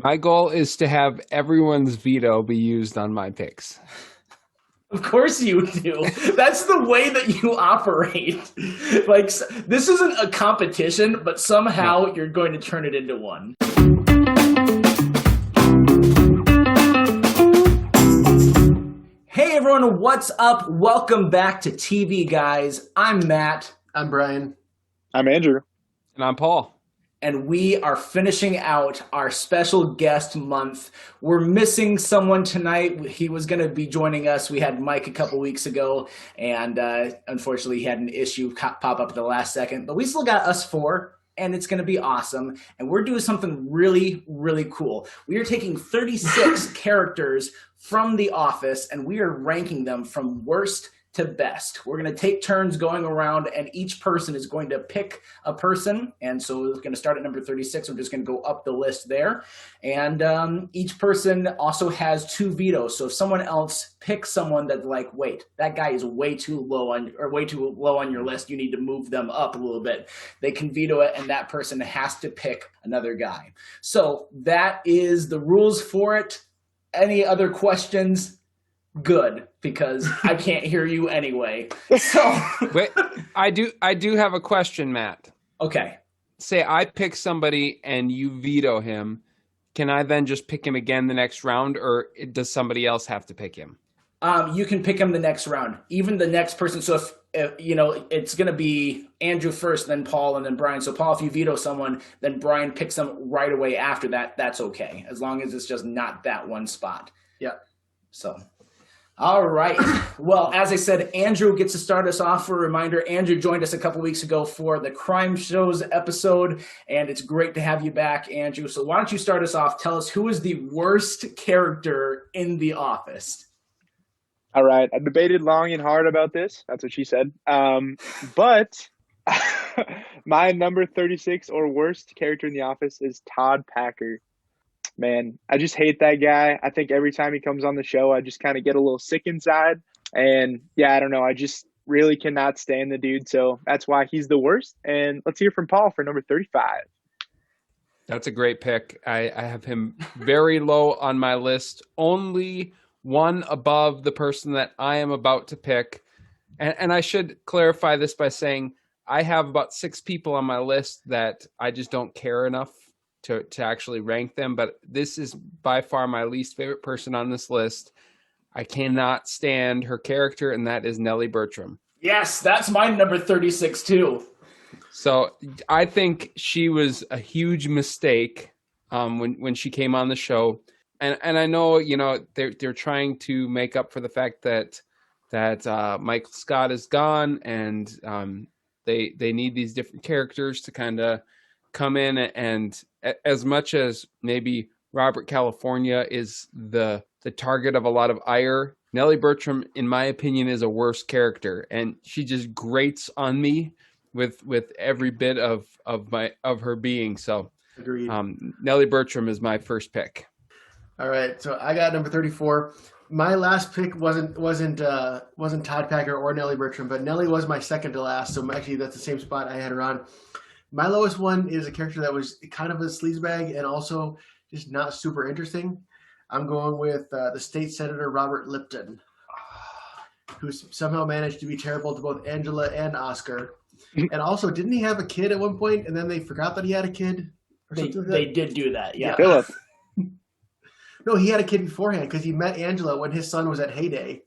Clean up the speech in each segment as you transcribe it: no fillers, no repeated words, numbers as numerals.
My goal is to have everyone's veto be used on my picks. Of course you do. That's the way that you operate. Like, this isn't a competition, but No. somehow you're going to turn it into one. Hey everyone, what's up? Welcome back to TV Guys. I'm Matt. I'm Brian. I'm Andrew. And I'm Paul. And we are finishing out our special guest month. We're missing someone tonight. He was going to be joining us. We had Mike a couple weeks ago, and unfortunately he had an issue pop up at the last second. But we still got us four, and it's going to be awesome. And we're doing something really, really cool. We are taking 36 characters from The Office, and we are ranking them from worst to best. We're going to take turns going around, and each person is going to pick a person. And so we're going to start at number 36. We're just going to go up the list there. And each person also has two vetoes. So if someone else picks someone that's like, wait, that guy is way too low on your list, you need to move them up a little bit, they can veto it, and that person has to pick another guy. So that is the rules for it. Any other questions? Good, because I can't hear you anyway. So Wait, I do have a question, Matt. Okay. Say I pick somebody and you veto him. Can I then just pick him again the next round, or does somebody else have to pick him? You can pick him the next round, even the next person. So if you know, it's going to be Andrew first, then Paul, and then Brian. So Paul, if you veto someone, then Brian picks them right away after that. That's okay, as long as it's just not that one spot. Yeah. So. All right. Well, as I said, Andrew gets to start us off. For a reminder, Andrew joined us a couple weeks ago for the Crime Shows episode, and it's great to have you back, Andrew. So why don't you start us off? Tell us, who is the worst character in The Office? All right. I debated long and hard about this. That's what she said. But my number 36 or worst character in The Office is Todd Packer. Man, I just hate that guy. I think every time he comes on the show, I just kind of get a little sick inside. And yeah, I don't know. I just really cannot stand the dude. So that's why he's the worst. And let's hear from Paul for number 35. That's a great pick. I have him very low on my list, only one above the person that I am about to pick. And I should clarify this by saying I have about 6 people on my list that I just don't care enough to actually rank them, but this is by far my least favorite person on this list. I cannot stand her character, and that is Nellie Bertram. Yes, that's my number 36 too. So I think she was a huge mistake when she came on the show, and I know they're trying to make up for the fact that Michael Scott is gone, and they need these different characters to kind of come in, and as much as maybe Robert California is the target of a lot of ire, Nellie Bertram, in my opinion, is a worse character, and she just grates on me with every bit of her being. So, Agreed. Nellie Bertram is my first pick. All right, so I got number 34. My last pick wasn't Todd Packer or Nellie Bertram, but Nellie was my second to last. So actually, that's the same spot I had her on. My lowest one is a character that was kind of a sleazebag and also just not super interesting. I'm going with the state senator Robert Lipton, who somehow managed to be terrible to both Angela and Oscar. And also, didn't he have a kid at one point, and then they forgot that he had a kid? Or something like that? They did do that, yeah. Philip. No, he had a kid beforehand because he met Angela when his son was at Heyday,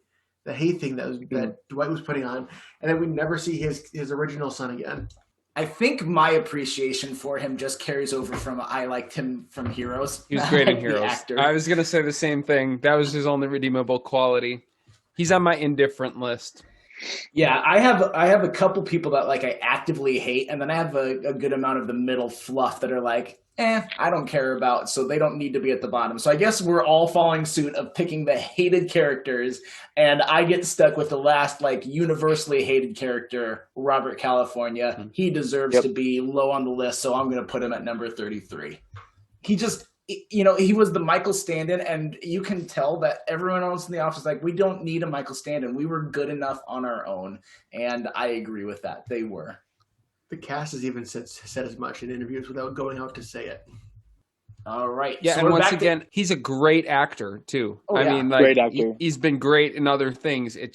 the Hay thing that Dwight was putting on, and then we never see his original son again. I think my appreciation for him just carries over from I liked him from Heroes. He was great in The Heroes. actor. I was going to say the same thing. That was his only redeemable quality. He's on my indifferent list. Yeah, I have a couple people that like I actively hate, and then I have a good amount of the middle fluff that are like, I don't care about, so they don't need to be at the bottom. So I guess we're all following suit of picking the hated characters, and I get stuck with the last like universally hated character, Robert California. Mm-hmm. He deserves to be low on the list, so I'm going to put him at number 33. He just, he was the Michael stand-in, and you can tell that everyone else in the office is like, we don't need a Michael stand-in. We were good enough on our own, and I agree with that. They were. The cast has even said as much in interviews without going out to say it. All right. Yeah, so and we're once back to- again, he's a great actor too. Oh, I yeah. mean, like Great actor. he's been great in other things. It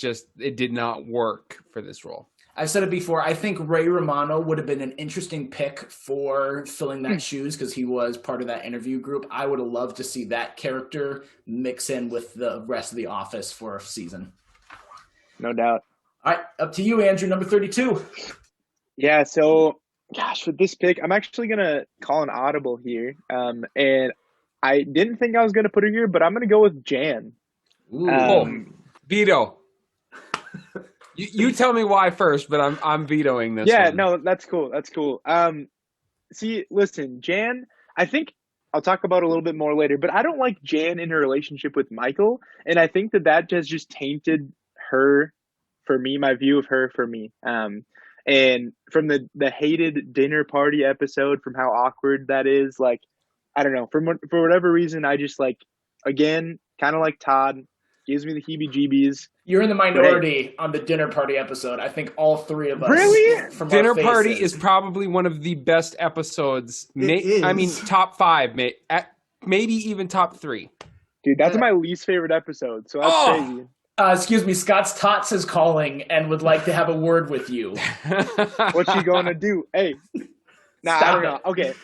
did not work for this role. I've said it before. I think Ray Romano would have been an interesting pick for filling that shoes because he was part of that interview group. I would have loved to see that character mix in with the rest of the Office for a season. No doubt. All right, up to you, Andrew, number 32. Yeah, so gosh, with this pick, I'm actually gonna call an audible here. And I didn't think I was gonna put her here, but I'm gonna go with Jan. Ooh. Veto. You tell me why first, but I'm vetoing this. Yeah, one. no, that's cool. That's cool. See, listen, Jan, I think I'll talk about it a little bit more later, but I don't like Jan in her relationship with Michael, and I think that has just tainted her for me, my view of her for me. And from the hated dinner party episode, from how awkward that is, like, I don't know, for whatever reason, I just like, again, kind of like Todd, gives me the heebie-jeebies. You're in the minority on the dinner party episode. I think all three of us. Really? From Dinner our Party faces. is probably one of the best episodes. It I mean, is. top 5, maybe even top 3. Dude, that's my least favorite episode, so that's Oh! crazy. Excuse me, Scott's Tots is calling and would like to have a word with you. What you gonna do? Hey. Nah, I Stop don't know. it. Okay.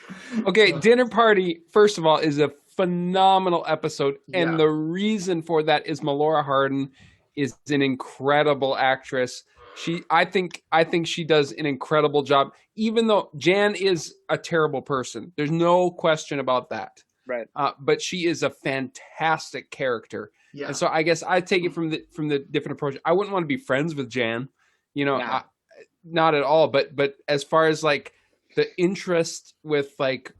Okay, Dinner Party, first of all, is a phenomenal episode. And Yeah. the reason for that is Melora Hardin is an incredible actress. I think she does an incredible job, even though Jan is a terrible person. There's no question about that. Right. But she is a fantastic character. Yeah. And so I guess I take it from the different approach. I wouldn't want to be friends with Jan, Nah. not at all. But as far as like the interest with like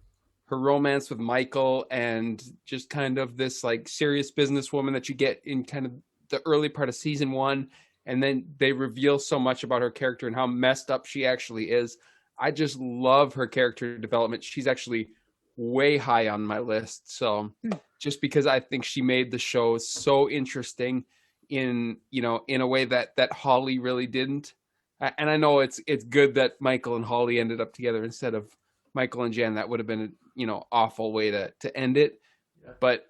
her romance with Michael and just kind of this like serious businesswoman that you get in kind of the early part of season 1, and then they reveal so much about her character and how messed up she actually is. I just love her character development. She's actually way high on my list. So just because I think she made the show so interesting in a way that Holly really didn't. And I know it's good that Michael and Holly ended up together instead of Michael and Jan. That would have been awful way to end it. Yeah. But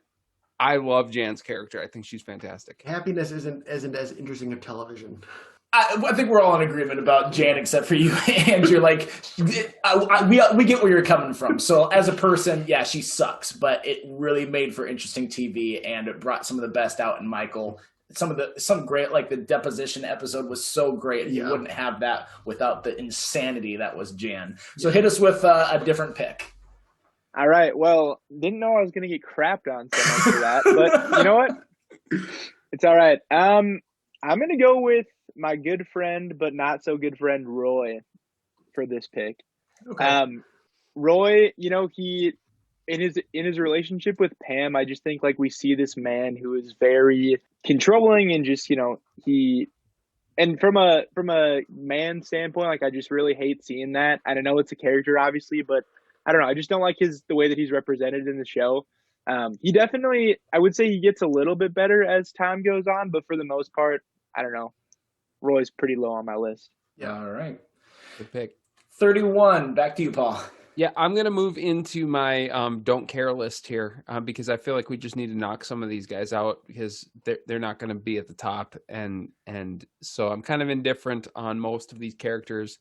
I love Jan's character. I think she's fantastic. Happiness isn't as interesting as television. I think we're all in agreement about Jan, except for you, Andrew. Like, we get where you're coming from. So, as a person, yeah, she sucks, but it really made for interesting TV, and it brought some of the best out in Michael. Some great, like the deposition episode was so great. You Yeah. wouldn't have that without the insanity that was Jan. So, hit us with a different pick. All right. Well, didn't know I was gonna get crapped on so much for that, but you know what? It's all right. I'm gonna go with my good friend, but not so good friend, Roy, for this pick. Okay. Roy, he in his relationship with Pam, I just think like we see this man who is very controlling and just and from a man standpoint, like I just really hate seeing that. I don't know it's a character, obviously, but I don't know. I just don't like the way that he's represented in the show. He definitely, I would say he gets a little bit better as time goes on, but for the most part, I don't know. Roy's pretty low on my list. Yeah. All right. Good pick. 31. Back to you, Paul. Yeah, I'm going to move into my don't care list here because I feel like we just need to knock some of these guys out because they're not going to be at the top. And so I'm kind of indifferent on most of these characters,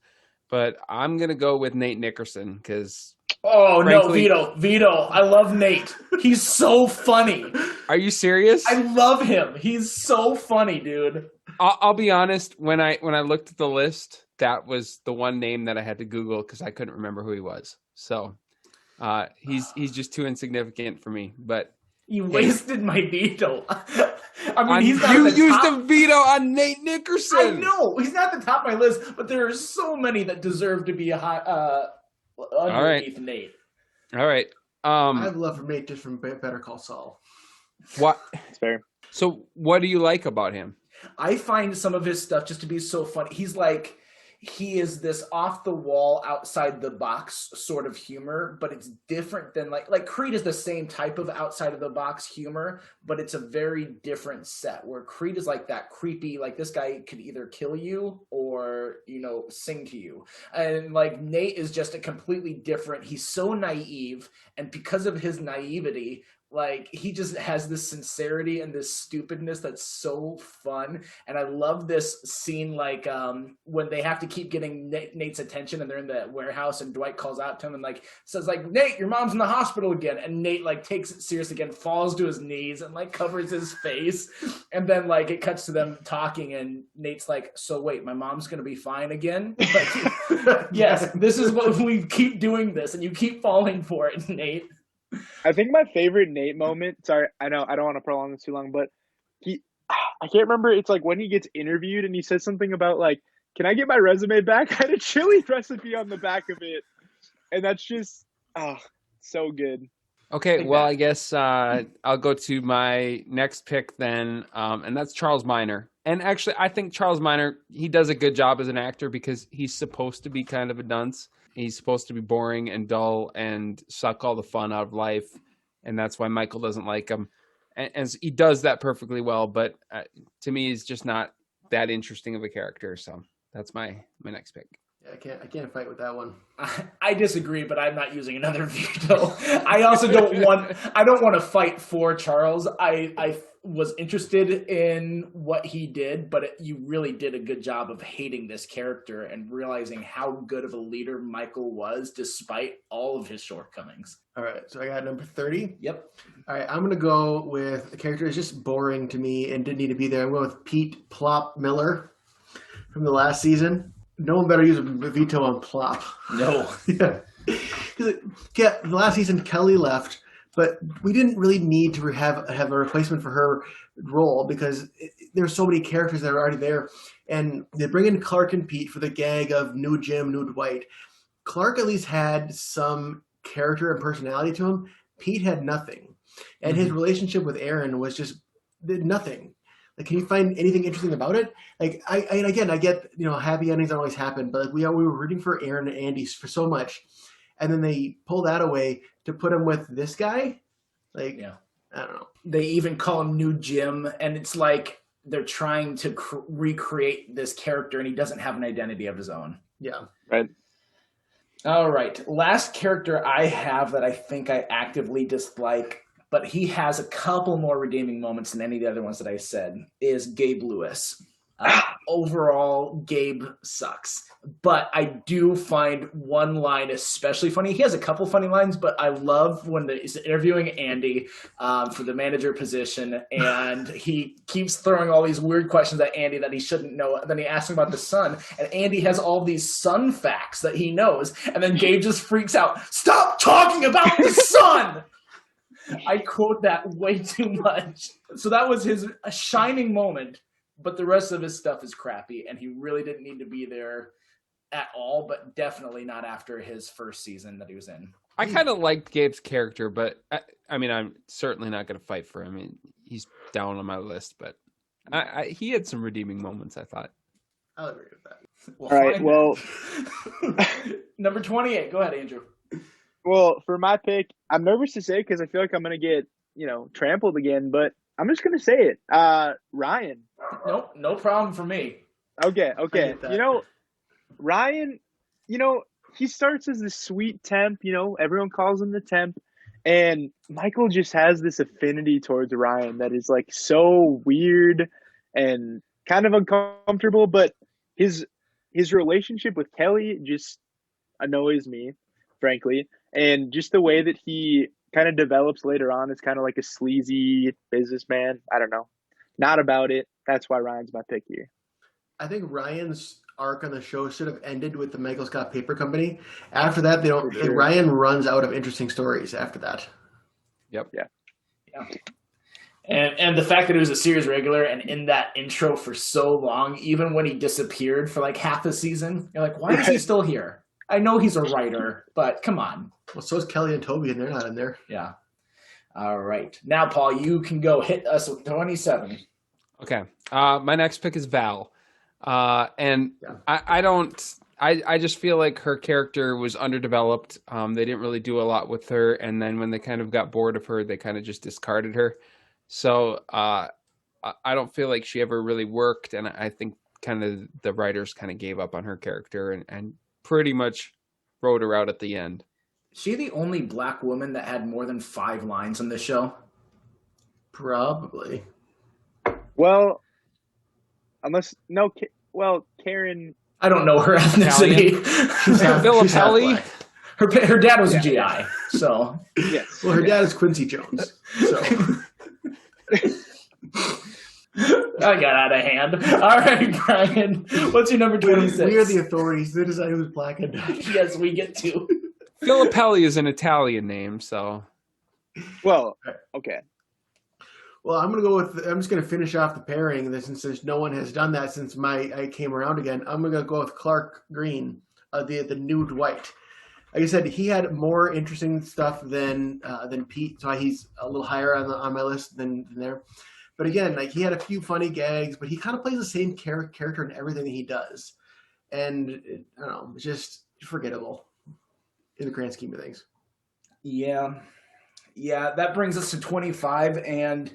but I'm going to go with Nate Nickerson because... Oh, Frankly- no, Vito. I love Nate. He's so funny. Are you serious? I love him. He's so funny, dude. I'll be honest. When I looked at the list, that was the one name that I had to Google because I couldn't remember who he was. So he's just too insignificant for me. But You wasted my veto. I mean, he's not you at the used top. a veto on Nate Nickerson. I know he's not at the top of my list, but there are so many that deserve to be a high underneath Nate. All right. I have love for Nate just from Better Call Saul. What? It's fair. So what do you like about him? I find some of his stuff just to be so funny. He's like, he is this off the wall, outside the box sort of humor, but it's different than like Creed is the same type of outside of the box humor, but it's a very different set where Creed is like that creepy, like this guy could either kill you or, sing to you. And like Nate is just a completely different, he's so naive, and because of his naivety, like he just has this sincerity and this stupidness that's so fun. And I love this scene, like when they have to keep getting Nate's attention and they're in the warehouse and Dwight calls out to him and like says like, Nate, your mom's in the hospital again. And Nate like takes it serious again, falls to his knees and like covers his face. And then like it cuts to them talking and Nate's like, so wait, my mom's going to be fine again? Like, yes, this is what we keep doing this and you keep falling for it, Nate. I think my favorite Nate moment, sorry, I know I don't want to prolong this too long, but I can't remember. It's like when he gets interviewed and he says something about like, can I get my resume back? I had a chili recipe on the back of it. And that's just, so good. Okay, well, I guess I'll go to my next pick then, and that's Charles Minor. And actually, I think Charles Minor, he does a good job as an actor because he's supposed to be kind of a dunce. He's supposed to be boring and dull and suck all the fun out of life, and that's why Michael doesn't like him. And he does that perfectly well, but to me, he's just not that interesting of a character. So that's my next pick. Yeah, I can't fight with that one. I disagree, but I'm not using another veto. I also don't want to fight for Charles. I was interested in what he did, but you really did a good job of hating this character and realizing how good of a leader Michael was despite all of his shortcomings. All right, so I got number 30. Yep. All right, I'm going to go with a character that's just boring to me and didn't need to be there. I'm going with Pete Plop Miller from the last season. No one better use a veto on Plop. No. Yeah. The last season, Kelly left, but we didn't really need to have a replacement for her role because there's so many characters that are already there. And they bring in Clark and Pete for the gag of new Jim, new Dwight. Clark at least had some character and personality to him. Pete had nothing. And his relationship with Aaron was just nothing. Like, can you find anything interesting about it? Like, I get, happy endings don't always happen, but like we were rooting for Aaron and Andy for so much. And then they pull that away to put him with this guy. Like, yeah. I don't know. They even call him New Jim, and it's like they're trying to recreate this character, and he doesn't have an identity of his own. Yeah. Right. All right. Last character I have that I think I actively dislike, but he has a couple more redeeming moments than any of the other ones that I said, is Gabe Lewis. Overall, Gabe sucks. But I do find one line especially funny. He has a couple funny lines, but I love when he's interviewing Andy for the manager position, and he keeps throwing all these weird questions at Andy that he shouldn't know. And then he asks him about the sun, and Andy has all these sun facts that he knows. And then Gabe just freaks out. Stop talking about the sun! I quote that way too much. So that was his shining moment. But the rest of his stuff is crappy, and he really didn't need to be there at all, but definitely not after his first season that he was in. I kind of liked Gabe's character, but I'm certainly not going to fight for him. I mean, he's down on my list, but he had some redeeming moments, I thought. I'll agree with that. All right, well. Number 28. Go ahead, Andrew. Well, for my pick, I'm nervous to say because I feel like I'm going to get, trampled again, but I'm just going to say it. Ryan. Nope, no problem for me. Okay. Ryan, he starts as this sweet temp, everyone calls him the temp. And Michael just has this affinity towards Ryan that is like so weird and kind of uncomfortable. But his relationship with Kelly just annoys me, frankly. And just the way that he kind of develops later on is kind of like a sleazy businessman. I don't know. Not about it. That's why Ryan's my pick here. I think Ryan's arc on the show should have ended with the Michael Scott Paper Company. After that, Ryan runs out of interesting stories after that. Yep. Yeah. And the fact that he was a series regular and in that intro for so long, even when he disappeared for like half a season, you're like, why is he still here? I know he's a writer, but come on. Well, so is Kelly and Toby, and they're not in there. Yeah. All right. Now, Paul, you can go hit us with 27. Okay. My next pick is Val. And Yeah. I just feel like her character was underdeveloped. They didn't really do a lot with her, and then when they kind of got bored of her, they kind of just discarded her. So I don't feel like she ever really worked, and I think kind of the writers kind of gave up on her character and pretty much wrote her out at the end. She the only black woman that had more than 5 lines on the show? Probably. Well, unless no, Karen. I don't know her ethnicity. Filippelli? Her dad was a GI, so Yes. Well, her dad is Quincy Jones. So I got out of hand. All right, Brian, what's your number 26? we are the authorities. They decide who's black and not. Yes, we get to. Filippelli is an Italian name, so Well, okay. Well, I'm just gonna finish off the pairing. Since no one has done that since I came around again, I'm gonna go with Clark Green, the new Dwight. Like I said, he had more interesting stuff than Pete, so he's a little higher on my list than there. But again, like he had a few funny gags, but he kind of plays the same character in everything that he does, and I don't know, it's just forgettable in the grand scheme of things. Yeah, that brings us to 25, and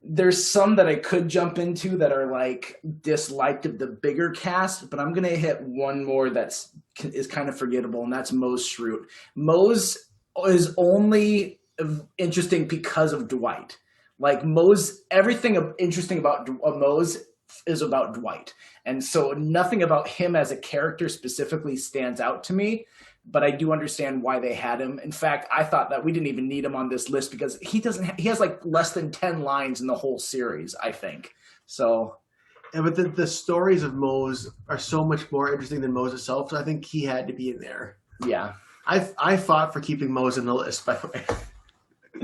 there's some that I could jump into that are like disliked of the bigger cast, but I'm gonna hit one more is kind of forgettable, and that's Mose Schrute. Mose is only interesting because of Dwight. Like Mose, everything interesting about Mose is about Dwight, and so nothing about him as a character specifically stands out to me. But I do understand why they had him. In fact, I thought that we didn't even need him on this list because he has like less than 10 lines in the whole series, I think. So, Yeah, but the stories of Mose are so much more interesting than Mose itself. So I think he had to be in there. yeah. I fought for keeping Mose in the list, by the way.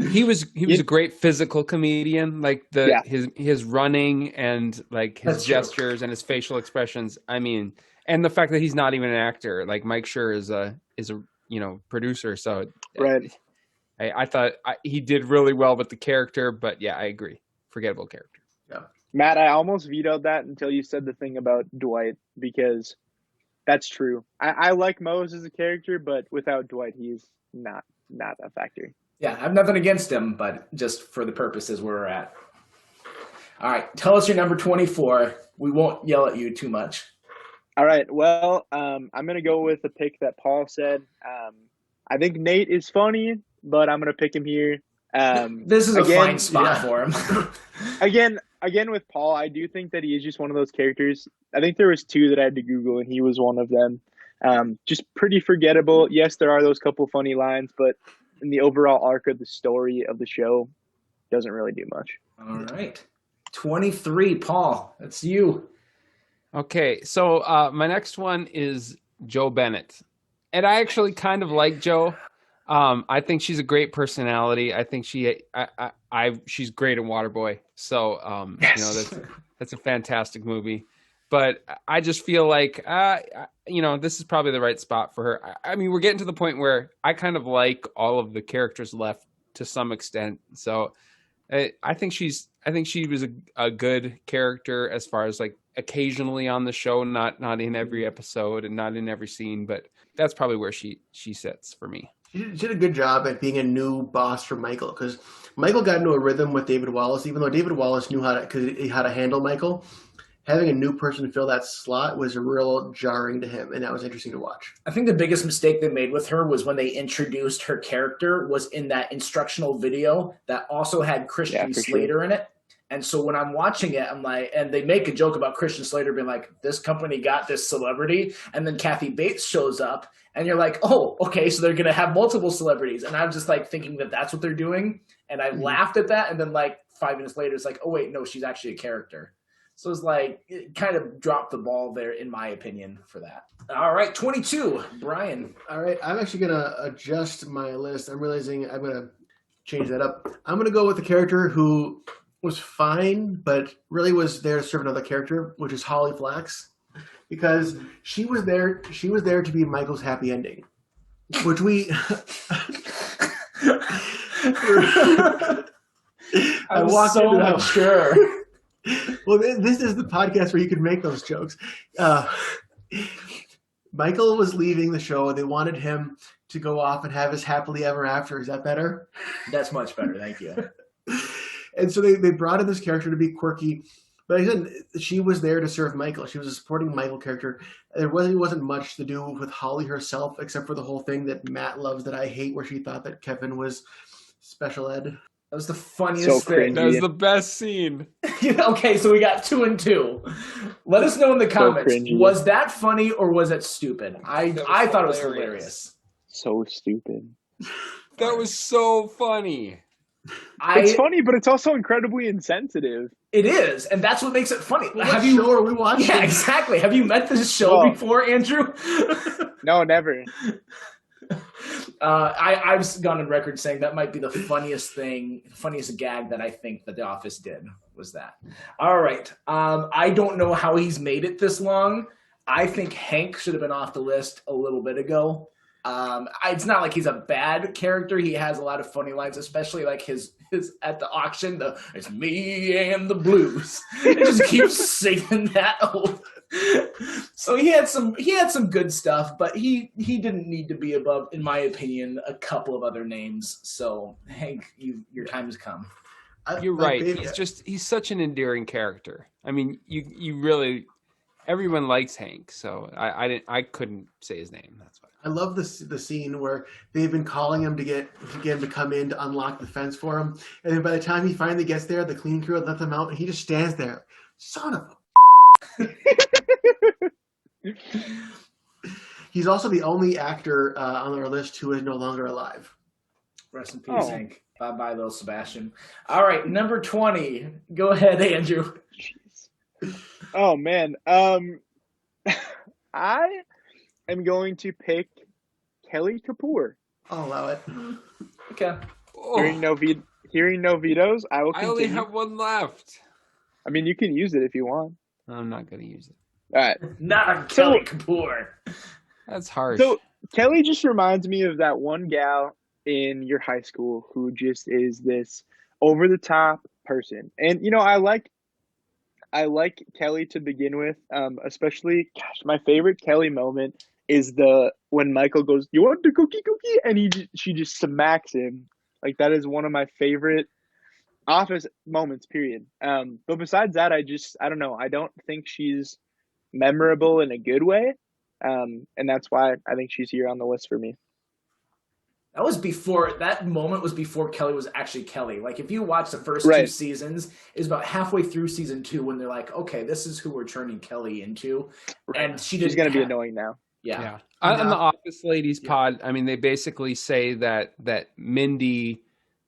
he was a great physical comedian. Like his running and like his That's true. gestures and his facial expressions. I mean, and the fact that he's not even an actor. Like Mike Schur is a producer. So Right. I thought he did really well with the character. But yeah, I agree. Forgettable character. Matt, I almost vetoed that until you said the thing about Dwight because that's true. I like Mose as a character, but without Dwight, he's not a factor. Yeah, I have nothing against him, but just for the purposes where we're at. All right, tell us your number 24. We won't yell at you too much. All right. Well, I'm going to go with a pick that Paul said. I think Nate is funny, but I'm going to pick him here. This is a fine spot for him. Again, with Paul, I do think that he is just one of those characters. I think there was 2 that I had to Google, and he was one of them. Just pretty forgettable. Yes, there are those couple funny lines, but in the overall arc of the story of the show, doesn't really do much. All right. 23, Paul. That's you. Okay, so my next one is Jo Bennett, and I actually kind of like Jo. I think she's a great personality. I think she's great in Waterboy. So Yes. that's a fantastic movie. But I just feel like this is probably the right spot for her. I mean, we're getting to the point where I kind of like all of the characters left to some extent. So I think she was a good character as far as like occasionally on the show, not in every episode and not in every scene, but that's probably where she sits for me. She did a good job at being a new boss for Michael because Michael got into a rhythm with David Wallace, even though David Wallace knew how to handle Michael. Having a new person fill that slot was real jarring to him, and that was interesting to watch. I think the biggest mistake they made with her was when they introduced her character was in that instructional video that also had Christian Slater in it. And so when I'm watching it, I'm like, and they make a joke about Christian Slater being like, this company got this celebrity. And then Kathy Bates shows up and you're like, oh, okay, so they're going to have multiple celebrities. And I'm just like thinking that that's what they're doing. And I laughed at that. And then like 5 minutes later, it's like, oh, wait, no, she's actually a character. So it's like, it kind of dropped the ball there, in my opinion, for that. All right, 22, Brian. All right, I'm actually going to adjust my list. I'm realizing I'm going to change that up. I'm going to go with the character who was fine, but really was there to serve another character, which is Holly Flax, because she was there to be Michael's happy ending, which we I was so unsure. Well, this is the podcast where you can make those jokes. Michael was leaving the show, and they wanted him to go off and have his happily ever after. Is that better? That's much better. Thank you. And so they brought in this character to be quirky. But again, she was there to serve Michael. She was a supporting Michael character. There wasn't much to do with Holly herself, except for the whole thing that Matt loves that I hate, where she thought that Kevin was special ed. That was the funniest So thing. That was the best scene. Okay, so we got 2 and 2. Let us know in the comments. cringy. Was that funny or was it stupid? I thought it was hilarious. So stupid. That was so funny. It's funny, but it's also incredibly insensitive. It is, and that's what makes it funny. What show are we watching? Yeah, exactly. Have you met this show Well- before, Andrew? No, never. I've gone on record saying that might be the funniest gag that I think that The Office did was that. All right. I don't know how he's made it this long. I think Hank should have been off the list a little bit ago. It's not like he's a bad character. He has a lot of funny lines, especially like his at the auction. It's me and the blues. He just keeps singing that. So he had some good stuff, but he didn't need to be above, in my opinion, a couple of other names. So Hank, your time has come. You're right. He's such an endearing character. I mean, you really, everyone likes Hank, so I couldn't say his name. That's why. I love the scene where they've been calling him to get him to come in to unlock the fence for him, and then by the time he finally gets there, the clean crew let them out, and he just stands there. Son of a. He's also the only actor on our list who is no longer alive. Rest in peace, Hank. Bye-bye, little Sebastian. All right, number 20. Go ahead, Andrew. Jeez. Oh, man. I am going to pick Kelly Kapoor. I'll allow it. Okay. Oh, Hearing no vetoes, I will I continue. only have one left. I mean, you can use it if you want. I'm not going to use it. All right. Not a Kelly Kapoor. That's harsh. So Kelly just reminds me of that one gal in your high school who just is this over the top person. And you know, I like Kelly to begin with. Especially, gosh, my favorite Kelly moment is when Michael goes, "You want the cookie?" And she just smacks him. Like, that is one of my favorite Office moments, period. But besides that, I don't know. I don't think she's memorable in a good way. And that's why I think she's here on the list for me. That moment was before Kelly was actually Kelly. Like, if you watch the first 2 Right. seasons, it's about halfway through season 2 when they're like, okay, this is who we're turning Kelly into. And She's going to be annoying now. Yeah. On the Office Ladies pod, I mean, they basically say that Mindy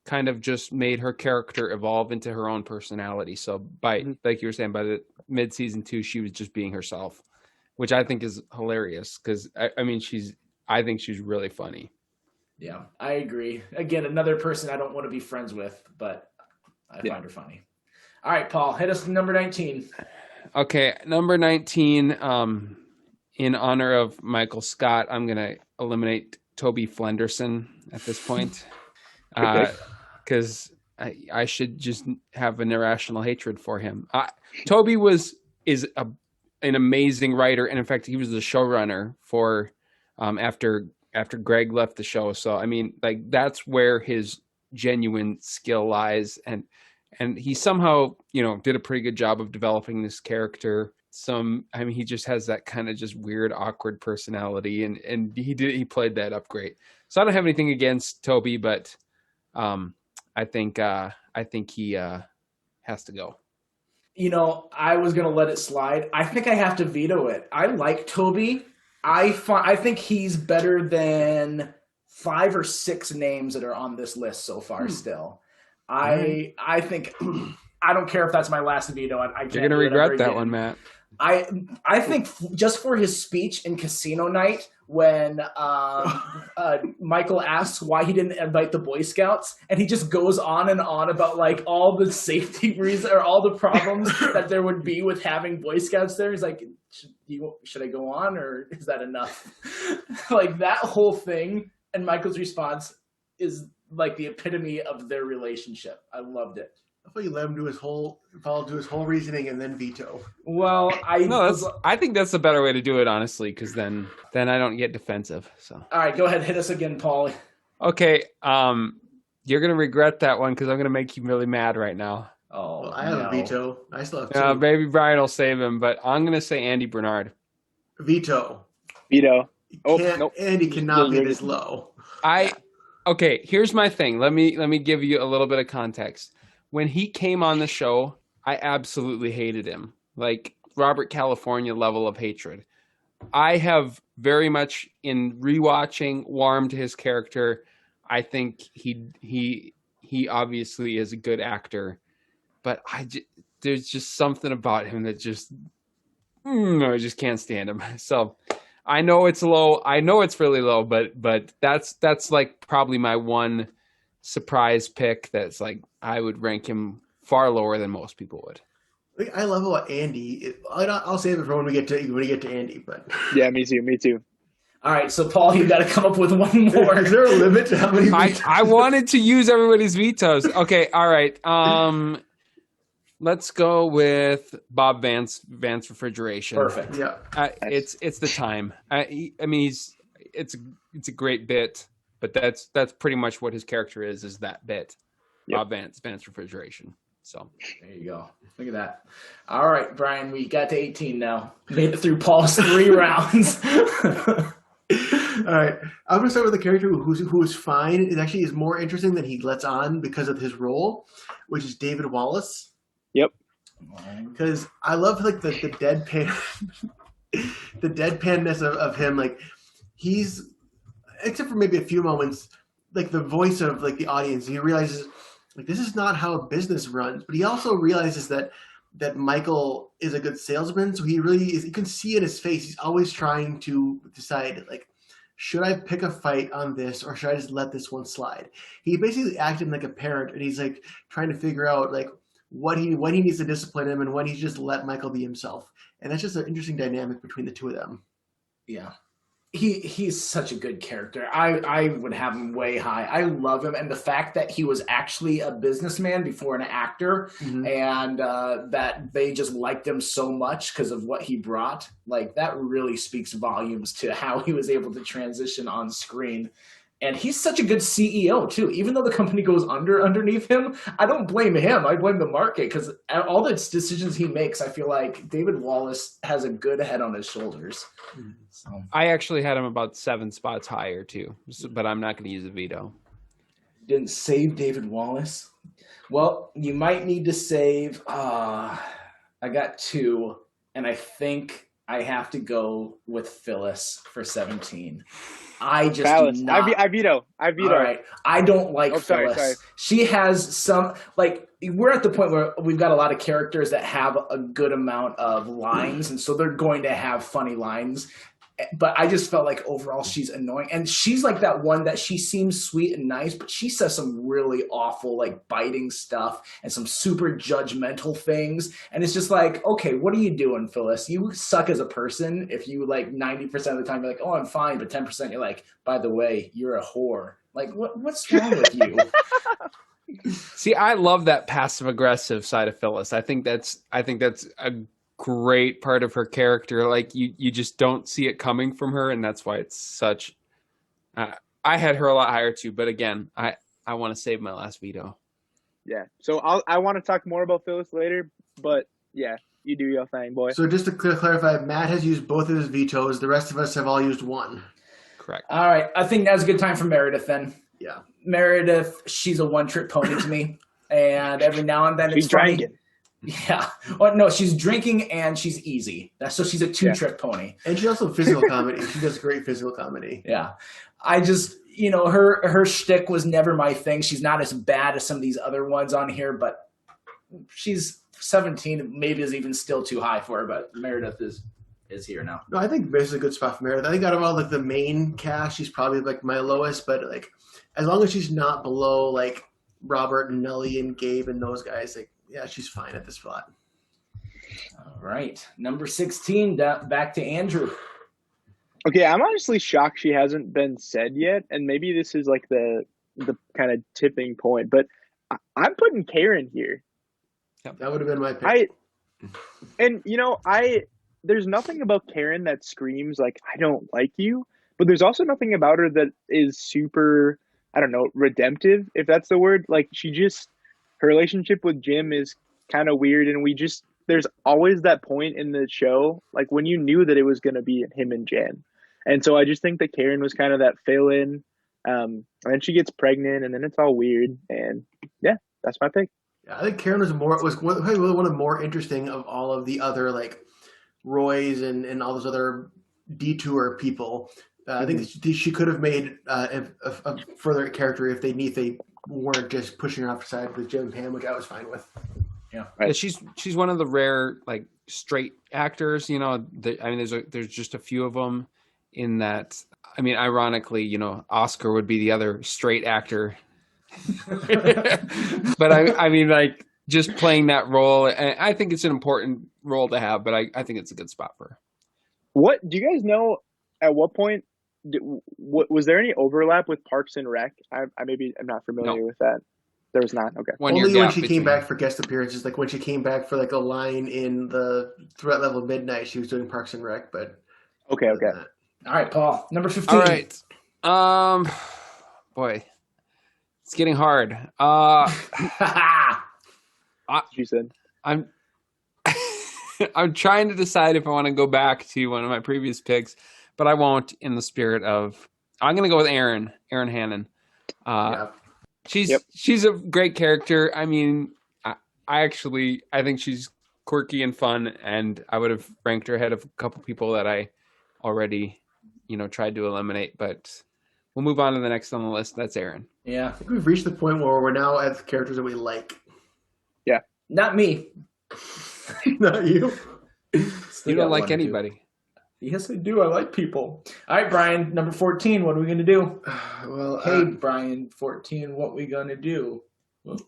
kind of just made her character evolve into her own personality. So like you were saying, by the mid-season 2, she was just being herself, which I think is hilarious because I think she's really funny. Yeah, I agree. Again, another person I don't want to be friends with, but I find her funny. All right, Paul, hit us with number 19. Okay, number 19, in honor of Michael Scott, I'm going to eliminate Toby Flenderson at this point. Because I should just have an irrational hatred for him. Toby is an amazing writer, and in fact, he was the showrunner for after Greg left the show. So I mean, like, that's where his genuine skill lies, and he somehow did a pretty good job of developing this character. He just has that kind of just weird, awkward personality, and he played that up great. So I don't have anything against Toby, but I think he has to go. I was going to let it slide. I think I have to veto it. I like Toby. I think he's better than 5 or 6 names that are on this list so far still. I think I don't care if that's my last veto. You're going to regret that one, Matt. I think just for his speech in Casino Night when Michael asks why he didn't invite the Boy Scouts, and he just goes on and on about like all the safety reasons or all the problems that there would be with having Boy Scouts there. He's like, should I go on or is that enough? Like, that whole thing, and Michael's response is like the epitome of their relationship. I loved it. I thought you let him follow his whole reasoning and then veto. Well, I think that's the better way to do it, honestly, because then I don't get defensive. So all right. Go ahead, hit us again, Paul. okay, you're gonna regret that one because I'm gonna make you really mad right now. Oh, Well, I have a veto. I still have two. Maybe Brian will save him, but I'm gonna say Andy Bernard. Veto. Veto. Oh, Can't, nope. Andy cannot be You're- this low. Okay, here's my thing. Let me give you a little bit of context. When he came on the show, I absolutely hated him. Like Robert California level of hatred. I have very much in rewatching warmed to his character. I think he obviously is a good actor, but there's just something about him that just I just can't stand him. So I know it's low. I know it's really low, but that's like probably my one surprise pick. That's like I would rank him far lower than most people would. I love about Andy. I'll save it for when we get to Andy. But Yeah, me too. All right, so Paul, you got to come up with one more. is there a limit to how many? I wanted to use everybody's vetoes. Okay, all right. Let's go with Bob Vance Refrigeration. Perfect. Yeah. It's the time. I mean, it's a great bit, but that's pretty much what his character is that bit. Yep. Bob Vance Refrigeration. So There you go. Look at that. All right, Brian, we got to 18 now. Made it through Paul's 3 rounds. All right, I'm gonna start with a character who is fine. It actually is more interesting than he lets on because of his role, which is David Wallace. Yep. Because I love like the deadpan, the deadpanness of him. Like he's, except for maybe a few moments, like the voice of like the audience. He realizes like this is not how business runs, but he also realizes that Michael is a good salesman. So he really is. You can see in his face. He's always trying to decide like, should I pick a fight on this or should I just let this one slide? He basically acted like a parent, and he's like trying to figure out like when he needs to discipline him and when he's just let Michael be himself. And that's just an interesting dynamic between the two of them. Yeah. He's such a good character. I would have him way high. I love him, and the fact that he was actually a businessman before an actor, and that they just liked him so much because of what he brought, like that really speaks volumes to how he was able to transition on screen. And he's such a good CEO too. Even though the company goes underneath him, I don't blame him. I blame the market because all the decisions he makes, I feel like David Wallace has a good head on his shoulders. So. I actually had him about 7 spots higher too, but I'm not going to use a veto. Didn't save David Wallace. Well, you might need to save. I got 2, and I think I have to go with Phyllis for 17. I just Phyllis. do not. I veto. All right. I don't like Phyllis. Sorry. She has some, like, we're at the point where we've got a lot of characters that have a good amount of lines, and so they're going to have funny lines. But I just felt like overall she's annoying. And she's like that one that she seems sweet and nice, but she says some really awful, like biting stuff and some super judgmental things. And it's just like, okay, what are you doing, Phyllis? You suck as a person if you like 90% of the time you're like, oh, I'm fine. But 10% you're like, by the way, you're a whore. Like, what's wrong with you? See, I love that passive aggressive side of Phyllis. I think that's a great part of her character. Like you just don't see it coming from her, and that's why it's such. I had her a lot higher too, but again, I want to save my last veto. Yeah. So I want to talk more about Phyllis later, but yeah, you do your thing, boy. So just to clarify, Matt has used both of his vetoes. The rest of us have all used one. Correct. All right. I think now's a good time for Meredith then. Yeah. Meredith, she's a one-trick pony to me. And every now and then it's funny. drinking. Yeah. Oh, no, she's drinking and she's easy. So she's a two-trick pony. And she's also physical comedy. She does great physical comedy. Yeah. I just, her shtick was never my thing. She's not as bad as some of these other ones on here, but she's 17, maybe is even still too high for her, but Meredith is here now. No, I think this is a good spot for Meredith. I think out of all like the main cast, she's probably like my lowest, but like as long as she's not below like Robert and Nellie and Gabe and those guys, like yeah, she's fine at this spot. All right. Number 16, back to Andrew. Okay, I'm honestly shocked she hasn't been said yet, and maybe this is like the kind of tipping point, but I'm putting Karen here. That would have been my pick. There's nothing about Karen that screams like I don't like you, but there's also nothing about her that is super, I don't know, redemptive, if that's the word. Like her relationship with Jim is kind of weird, and there's always that point in the show, like when you knew that it was going to be him and Jen. And so I just think that Karen was kind of that fill-in, and then she gets pregnant, and then it's all weird, and yeah, that's my pick. Yeah, I think Karen was one of the more interesting of all of the other like Roys and all those other detour people. I think she could have made a further character if they weren't just pushing her off the side with Jim and Pam, which I was fine with. Yeah, right. She's one of the rare like straight actors. There's just a few of them. In that, ironically, Oscar would be the other straight actor. But like just playing that role, and I think it's an important role to have. But I think it's a good spot for her. What do you guys know? At what point was there any overlap with Parks and Rec? I'm not familiar with that. There was not. Okay. Only when she came back for guest appearances, like when she came back for like a line in the Threat Level Midnight, she was doing Parks and Rec. But okay. All right, Paul, number 15. All right. Boy, it's getting hard. She said. I'm trying to decide if I want to go back to one of my previous picks, but I won't. In the spirit of, I'm going to go with Erin Hannon. She's a great character. I think she's quirky and fun, and I would have ranked her ahead of a couple people that I already, tried to eliminate. But we'll move on to the next on the list. That's Erin. Yeah, I think we've reached the point where we're now at the characters that we like. Yeah, not me. Not you. You don't like anybody. Yes, I do. I like people. All right, Brian, number 14. What are we going to do? Well, hey, Brian, 14. What we going to do? That's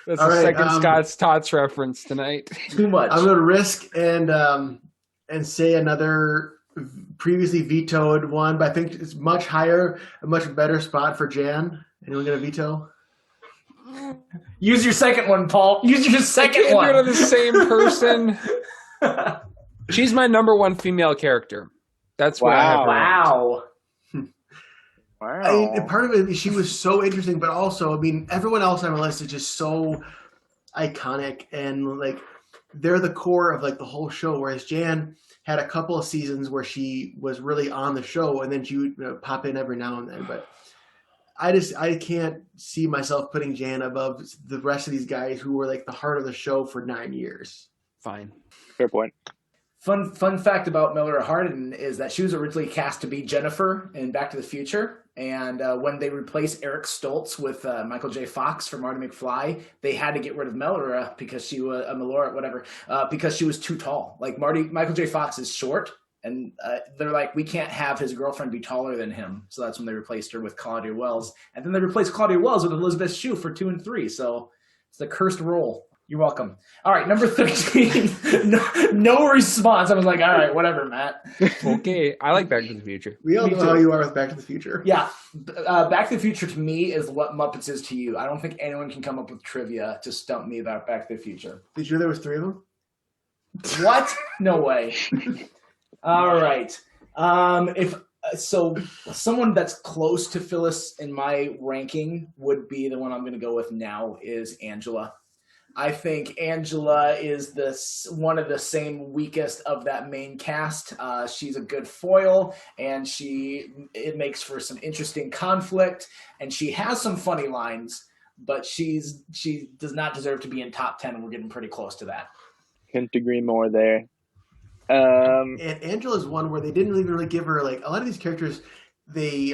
the second Scott's Tots reference tonight. Too much. I'm going to risk and say another previously vetoed one, but I think it's much higher, a much better spot for Jan. Anyone going to veto? Use your second one, Paul. Use your second one. You're the same person. She's my number one female character. That's why I have her. Wow. Wow. Part of it, she was so interesting, but also, everyone else on the list is just so iconic, and like they're the core of like the whole show. Whereas Jan had a couple of seasons where she was really on the show, and then she would pop in every now and then. But I can't see myself putting Jan above the rest of these guys who were like the heart of the show for 9 years. Fine. Fair point. Fun fact about Melora Hardin is that she was originally cast to be Jennifer in Back to the Future. And when they replaced Eric Stoltz with Michael J. Fox for Marty McFly, they had to get rid of Melora because she was because she was too tall. Like Michael J. Fox is short, and they're like, we can't have his girlfriend be taller than him. So that's when they replaced her with Claudia Wells, and then they replaced Claudia Wells with Elizabeth Shue for 2 and 3. So it's the cursed role. You're welcome. All right, number 13. No response. I was like, all right, whatever, Matt. Okay, I like Back to the Future. We all know how you are with Back to the Future. Yeah, Back to the Future to me is what Muppets is to you. I don't think anyone can come up with trivia to stump me about Back to the Future. Did you know there was 3 of them? What? No way. All right. So someone that's close to Phyllis in my ranking would be the one I'm going to go with now is Angela. I think Angela is one of the same weakest of that main cast. She's a good foil, and it makes for some interesting conflict, and she has some funny lines, but she does not deserve to be in top 10, and we're getting pretty close to that. Couldn't agree more there. And Angela's one where they didn't even really give her, like, a lot of these characters, the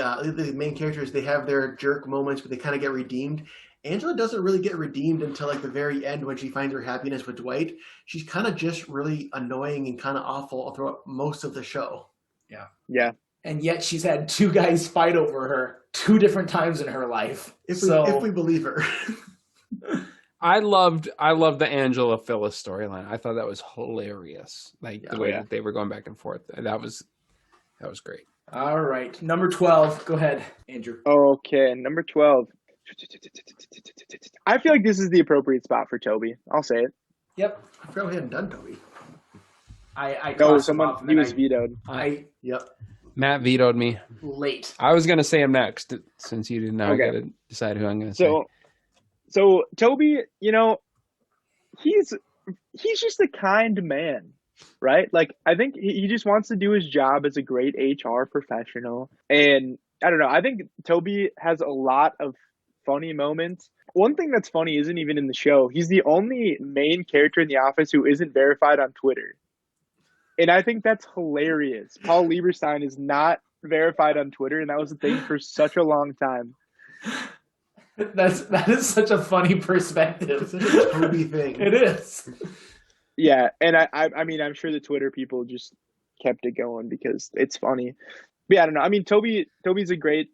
main characters, they have their jerk moments, but they kind of get redeemed. Angela doesn't really get redeemed until like the very end when she finds her happiness with Dwight. She's kind of just really annoying and kind of awful throughout most of the show. Yeah. And yet she's had 2 guys fight over her 2 different times in her life. If we believe her. I loved the Angela Phyllis storyline. I thought that was hilarious. The way that they were going back and forth. That was great. All right. Number 12. Go ahead, Andrew. Okay, number 12. I feel like this is the appropriate spot for Toby. I'll say it. Yep. I forgot we hadn't done Toby. I No, crossed him off, and he then was vetoed. I Yep. Matt vetoed me. late. I was gonna say him next since you didn't know. Okay. I gotta decide who I'm gonna say. So Toby, he's just a kind man, right? Like I think he just wants to do his job as a great HR professional. And I don't know, I think Toby has a lot of funny moments. One thing that's funny isn't even in the show. He's the only main character in The Office who isn't verified on Twitter. And I think that's hilarious. Paul Lieberstein is not verified on Twitter, and that was the thing for such a long time. That is such a funny perspective. Such a Toby thing. It is. Yeah, and I mean, I'm sure the Twitter people just kept it going because it's funny. But yeah, I don't know. I mean, Toby's a great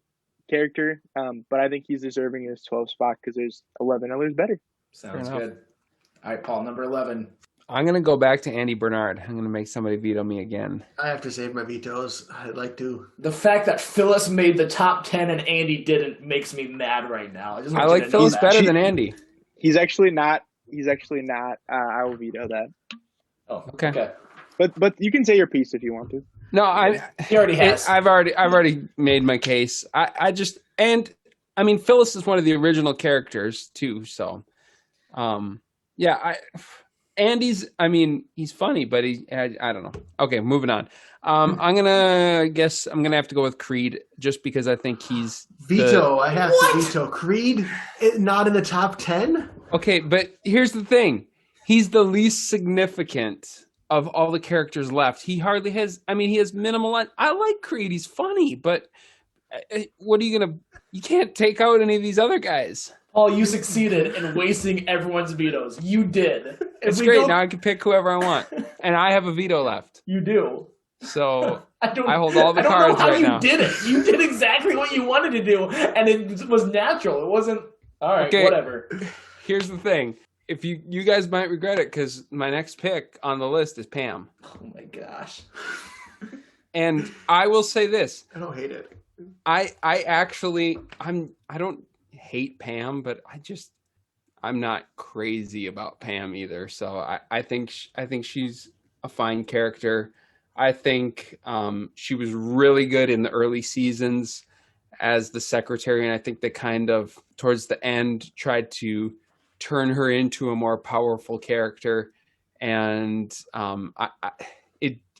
character, but I think he's deserving of his 12th spot because there's 11 others better. Sounds Fair good. All right, Paul, number 11. I'm gonna go back to Andy Bernard. I'm gonna make somebody veto me again. I have to save my vetoes. I'd like to. The fact that Phyllis made the top 10 and Andy didn't makes me mad right now. I just want I you like to know Phyllis that. better than Andy. He's actually not. I will veto that. Oh, Okay. okay. But you can say your piece if you want to. No, He already has. I've already made my case. I mean Phyllis is one of the original characters too. So, Andy's. I mean, he's funny, but I don't know. Okay, moving on. I'm gonna have to go with Creed just because I think he's Veto. I have to veto. Creed, not in the top 10? Okay, but here's the thing. He's the least significant of all the characters left. He hardly has, I mean, he has minimal. I like Creed. He's funny, but what are you going to, you can't take out any of these other guys. Paul, you succeeded in wasting everyone's vetoes. You did. It's great. Now I can pick whoever I want. And I have a veto left. You do. So I hold all the I don't cards know how right you now. did it. You did exactly what you wanted to do, and it was natural. It wasn't, all right, Okay. whatever. Here's the thing. If you guys might regret it because my next pick on the list is Pam. Oh my gosh. And I will say this. I don't hate it. I don't hate Pam, but I'm not crazy about Pam either. So I think she's a fine character. I think she was really good in the early seasons as the secretary, and I think they kind of towards the end tried to turn her into a more powerful character, and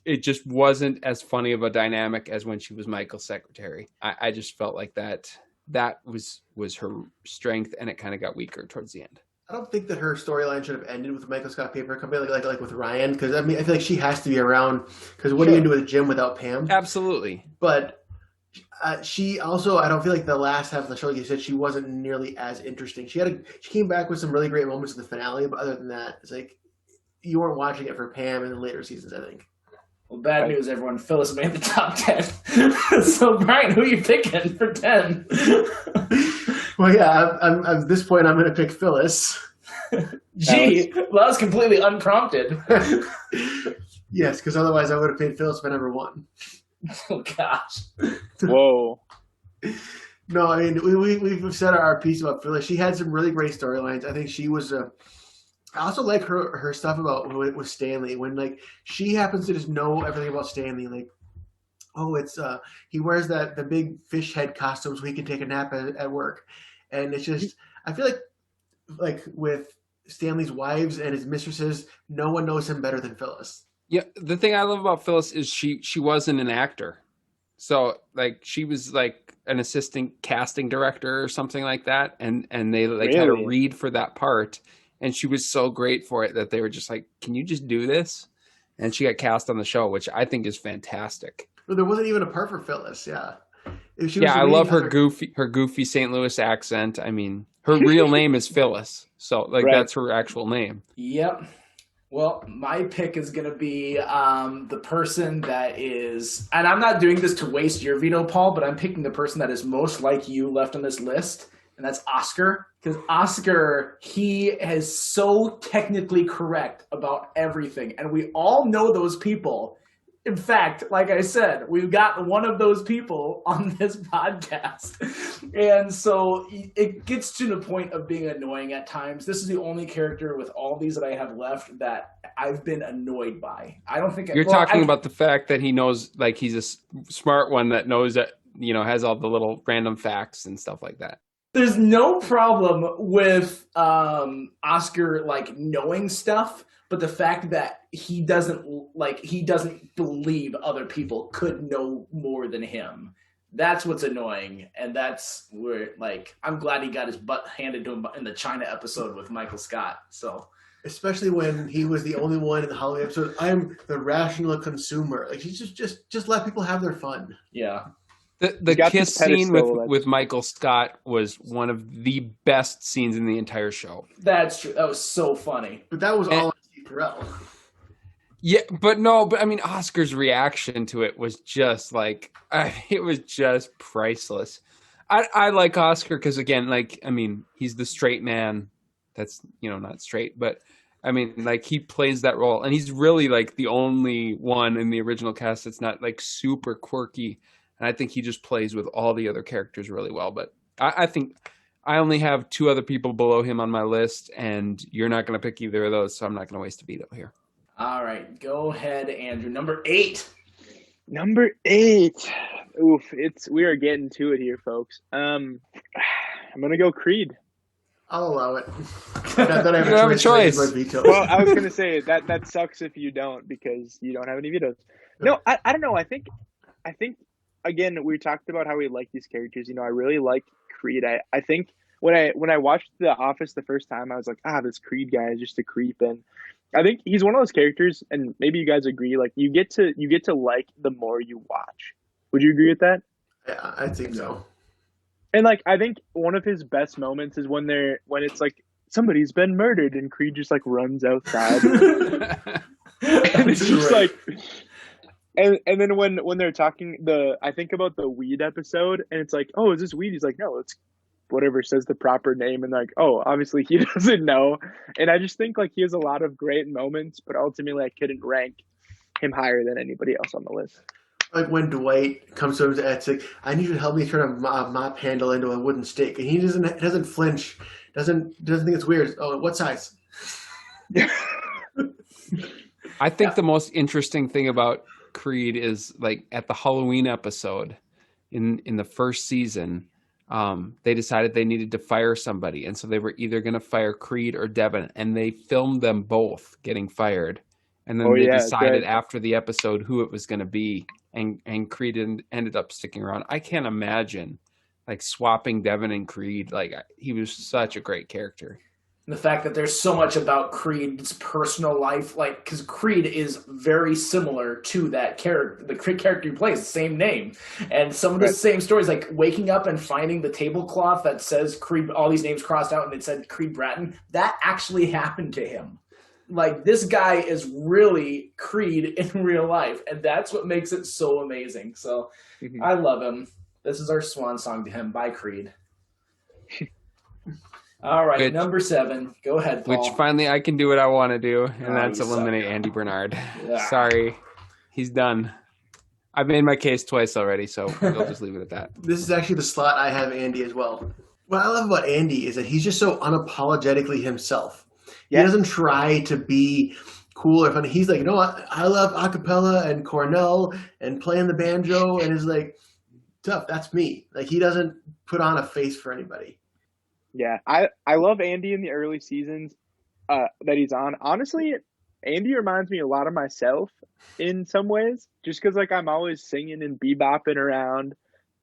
it just wasn't as funny of a dynamic as when she was Michael's secretary. I just felt like that was her strength, and it kind of got weaker towards the end. I don't think that her storyline should have ended with Michael Scott Paper Company like with Ryan, because I mean I feel like she has to be around because what are you gonna do with Jim without Pam? Absolutely. But she also, I don't feel like the last half of the show, like you said, she wasn't nearly as interesting. She came back with some really great moments in the finale, but other than that, it's like you weren't watching it for Pam in the later seasons, I think. Well, bad news, everyone. Phyllis made the top 10. So, Brian, who are you picking for 10? Well, yeah, I'm at this point, I'm going to pick Phyllis. Gee, well, that was completely unprompted. Yes, because otherwise I would have paid Phyllis my number one. Oh, gosh. Whoa. No, I mean, we've said our piece about Phyllis. She had some really great storylines. I think she was I also like her stuff about with Stanley when like she happens to just know everything about Stanley. Like, oh, it's he wears the big fish head costume so he can take a nap at work, and it's just I feel like with Stanley's wives and his mistresses, no one knows him better than Phyllis. Yeah, the thing I love about Phyllis is she wasn't an actor. So like she was like an assistant casting director or something like that, and they like had Really? to read for that part, and she was so great for it that they were just like, "Can you just do this?" And she got cast on the show, which I think is fantastic. Well, there wasn't even a part for Phyllis. Yeah. If she was Yeah, I reading love her other- goofy St. Louis accent. I mean, her real name is Phyllis, so like Right. that's her actual name. Yep. Well, my pick is going to be the person that is, and I'm not doing this to waste your veto, Paul, but I'm picking the person that is most like you left on this list, and that's Oscar. Because Oscar, he is so technically correct about everything, and we all know those people In fact, like I said, we've got one of those people on this podcast. And so it gets to the point of being annoying at times. This is the only character with all these that I have left that I've been annoyed by. I don't think You're talking about the fact that he knows, like, he's a smart one that knows that, you know, has all the little random facts and stuff like that. There's no problem with Oscar, like, knowing stuff. But the fact that he doesn't believe other people could know more than him, that's what's annoying. And that's where, like, I'm glad he got his butt handed to him in the China episode with Michael Scott. So, especially when he was the only one in the Halloween episode. I'm the rational consumer. Like, he's just let people have their fun. yeah. The kiss scene with Michael Scott was one of the best scenes in the entire show. That's true. That was so funny. But that was all on Steve Carell. Yeah, but I mean, Oscar's reaction to it was just like, it was just priceless. I like Oscar because, again, like, I mean, he's the straight man that's, you know, not straight, but I mean, like, he plays that role, and he's really, like, the only one in the original cast that's not, like, super quirky. And I think he just plays with all the other characters really well. But I think I only have 2 other people below him on my list, and you're not going to pick either of those, so I'm not going to waste a veto here. All right. Go ahead, Andrew. Number 8. Number 8. Oof, we are getting to it here, folks. I'm going to go Creed. I'll allow it. Not that I You have a choice. Well, I was going to say that sucks if you don't, because you don't have any vetoes. No, I don't know. I think again, we talked about how we like these characters. You know, I really like Creed. I think when I watched The Office the first time, I was like, this Creed guy is just a creep. And I think he's one of those characters, and maybe you guys agree, like, you get to like the more you watch. Would you agree with that? Yeah, I think so. And, like, I think one of his best moments is when it's like somebody's been murdered and Creed just, like, runs outside. And it's just like, and then when they're talking, I think about the weed episode, and it's like, oh, is this weed? He's like, no, it's whatever says the proper name, and like, oh, obviously he doesn't know. And I just think, like, he has a lot of great moments, but ultimately I couldn't rank him higher than anybody else on the list. Like when Dwight comes to him and says, I need you to help me turn a mop handle into a wooden stake. And he doesn't flinch, doesn't think it's weird. Oh, what size? I think the most interesting thing about Creed is, like, at the Halloween episode in the first season, they decided they needed to fire somebody. And so they were either going to fire Creed or Devin, and they filmed them both getting fired. And then they decided after the episode who it was going to be. And Creed ended up sticking around. I can't imagine, like, swapping Devin and Creed. Like, he was such a great character. The fact that there's so much about Creed's personal life, like, because Creed is very similar to that character, the Creed character he plays, the same name, and some of the same stories, like waking up and finding the tablecloth that says Creed, all these names crossed out, and it said Creed Bratton. That actually happened to him. Like, this guy is really Creed in real life, and that's what makes it so amazing. So I love him. This is our swan song to him by Creed. All right, number 7. Go ahead, Paul. Which finally I can do what I want to do, and that's eliminate Andy Bernard. Yeah. Sorry. He's done. I've made my case twice already, so we'll just leave it at that. This is actually the slot I have Andy as well. What I love about Andy is that he's just so unapologetically himself. He doesn't try to be cool or funny. He's like, no, I love acapella and Cornell and playing the banjo, and is like, tough, that's me. Like, he doesn't put on a face for anybody. Yeah, I love Andy in the early seasons that he's on. Honestly, Andy reminds me a lot of myself in some ways, just because, like, I'm always singing and bebopping around.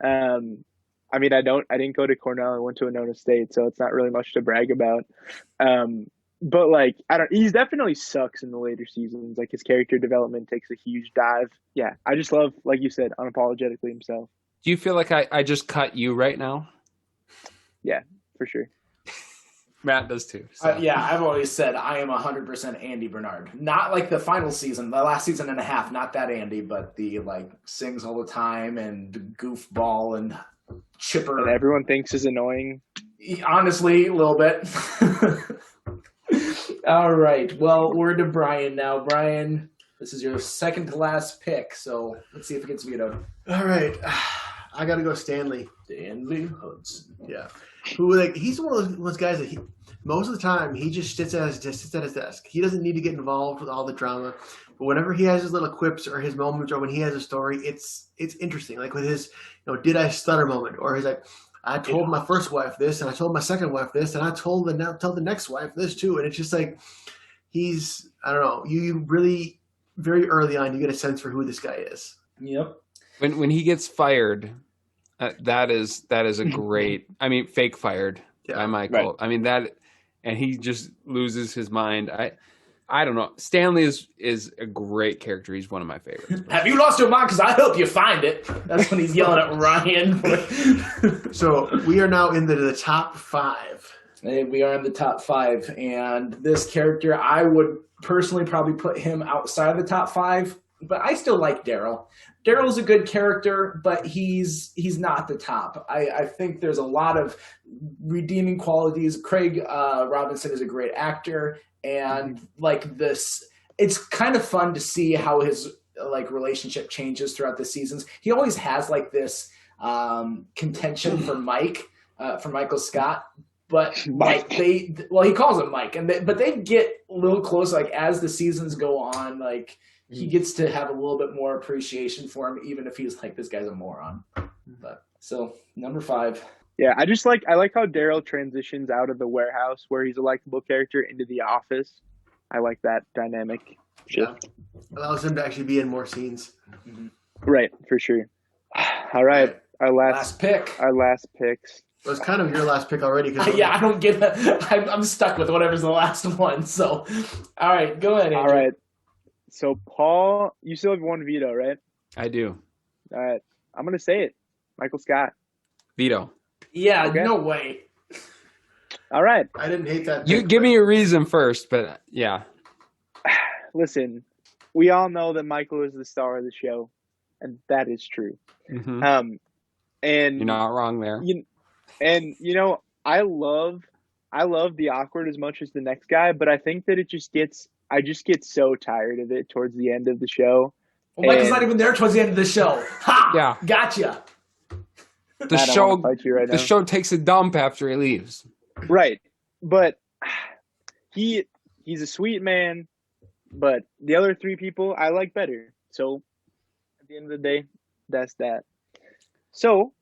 I mean, I didn't go to Cornell. I went to Winona State, so it's not really much to brag about. But, like, he definitely sucks in the later seasons. Like, his character development takes a huge dive. Yeah, I just love, like you said, unapologetically himself. Do you feel like I just cut you right now? Yeah, for sure. Matt does too. So. Yeah, I've always said I am 100% Andy Bernard. Not like the final season, the last season and a half, not that Andy, but the, like, sings all the time and goofball and chipper. And everyone thinks is annoying. Honestly, a little bit. All right. Well, we're to Brian now. Brian, This is your second to last pick, so let's see if it gets vetoed. All right, I got to go Stanley. Stanley Hudson. Yeah, who like he's one of those guys that most of the time he just sits at his desk. He doesn't need to get involved with all the drama, but whenever he has his little quips or his moments, or when he has a story, it's interesting. Like with his, did I stutter moment, or he's like, I told my first wife this, and I told my second wife this, and I told the next wife this too, and it's just like I don't know, you really very early on you get a sense for who this guy is. Yep. When he gets fired, that is a great. I mean, fake fired by Michael. Right. I mean that, and he just loses his mind. I don't know. Stanley is a great character. He's one of my favorites. Have you lost your mind? Because I hope you find it. That's when he's yelling at Ryan. So we are now into the top 5. And we are in the top 5, and this character, I would personally probably put him outside of the top 5, but I still like Daryl. Daryl's a good character, but he's not the top. I think there's a lot of redeeming qualities. Craig Robinson is a great actor, and like this, it's kind of fun to see how his like relationship changes throughout the seasons. He always has like this contention for Michael Scott. But like he calls him Mike, but they get a little closer. Like as the seasons go on, like he gets to have a little bit more appreciation for him, even if he's like, this guy's a moron. But so number 5. Yeah, I like how Daryl transitions out of the warehouse where he's a likable character into the office. I like that dynamic shift. Yeah. Allows him to actually be in more scenes. Right, for sure. All right, our Last pick. Our last picks. It was kind of your last pick already. Yeah, I don't get that. I'm stuck with whatever's the last one. So, all right, go ahead, Andrew. All right. So, Paul, you still have one veto, right? I do. All right. I'm going to say it. Michael Scott. Veto. Yeah, Okay. no way. All right. I didn't hate that. You pick, give but- me a reason first, but yeah. Listen, we all know that Michael is the star of the show, and that is true. Mhm. And You're not wrong there. I love the awkward as much as the next guy, but I think that I just get so tired of it towards the end of the show. Well, Michael's not even there towards the end of the show. Ha! Yeah. Gotcha. The I don't show wanna fight you right the now. show takes a dump after he leaves. Right. But he's a sweet man, but the other 3 people I like better. So at the end of the day, that's that. So,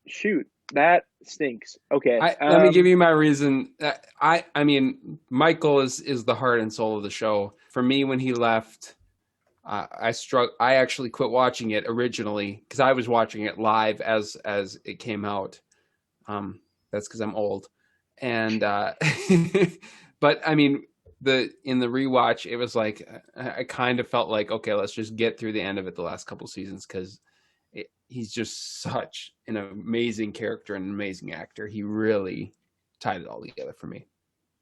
shoot, that stinks. Okay. Let me give you my reason. I mean, Michael is the heart and soul of the show. For me, when he left, I actually quit watching it originally because I was watching it live as it came out. That's because I'm old, and but I mean, in the rewatch, it was like I kind of felt like, okay, let's just get through the end of it the last couple seasons because he's just such an amazing character and an amazing actor. He really tied it all together for me.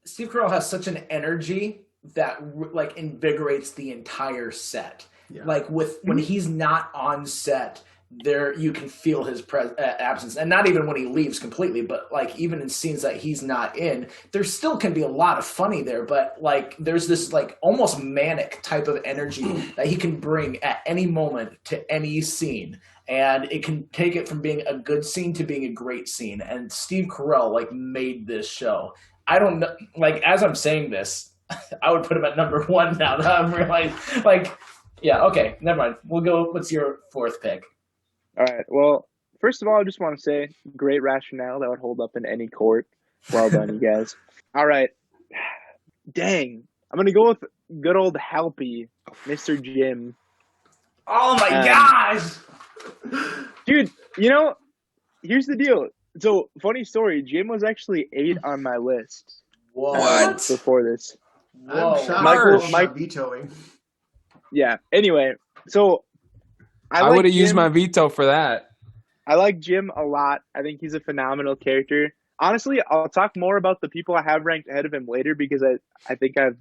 Steve Carell has such an energy that like invigorates the entire set. Yeah. Like when he's not on set, there you can feel his absence, and not even when he leaves completely, but like even in scenes that he's not in, there still can be a lot of funny there, but like there's this like almost manic type of energy that he can bring at any moment to any scene, and it can take it from being a good scene to being a great scene. And Steve Carell like made this show. I don't know, like as I'm saying this, I would put him at number 1 now that I'm realizing, like, yeah, okay, never mind. We'll go. What's your 4th pick? All right. Well, first of all, I just want to say great rationale that would hold up in any court. Well done, you guys. All right. Dang. I'm going to go with good old Halpy, Mr. Jim. Oh my gosh! Dude, here's the deal. So, funny story. Jim was actually 8 on my list. Whoa. Before this. Whoa. I'm shocked Michael- I'm Mike- not vetoing. Yeah. Anyway, so I like would have used Jim. my veto for that. I like Jim a lot. I think he's a phenomenal character. Honestly, I'll talk more about the people I have ranked ahead of him later because I think I have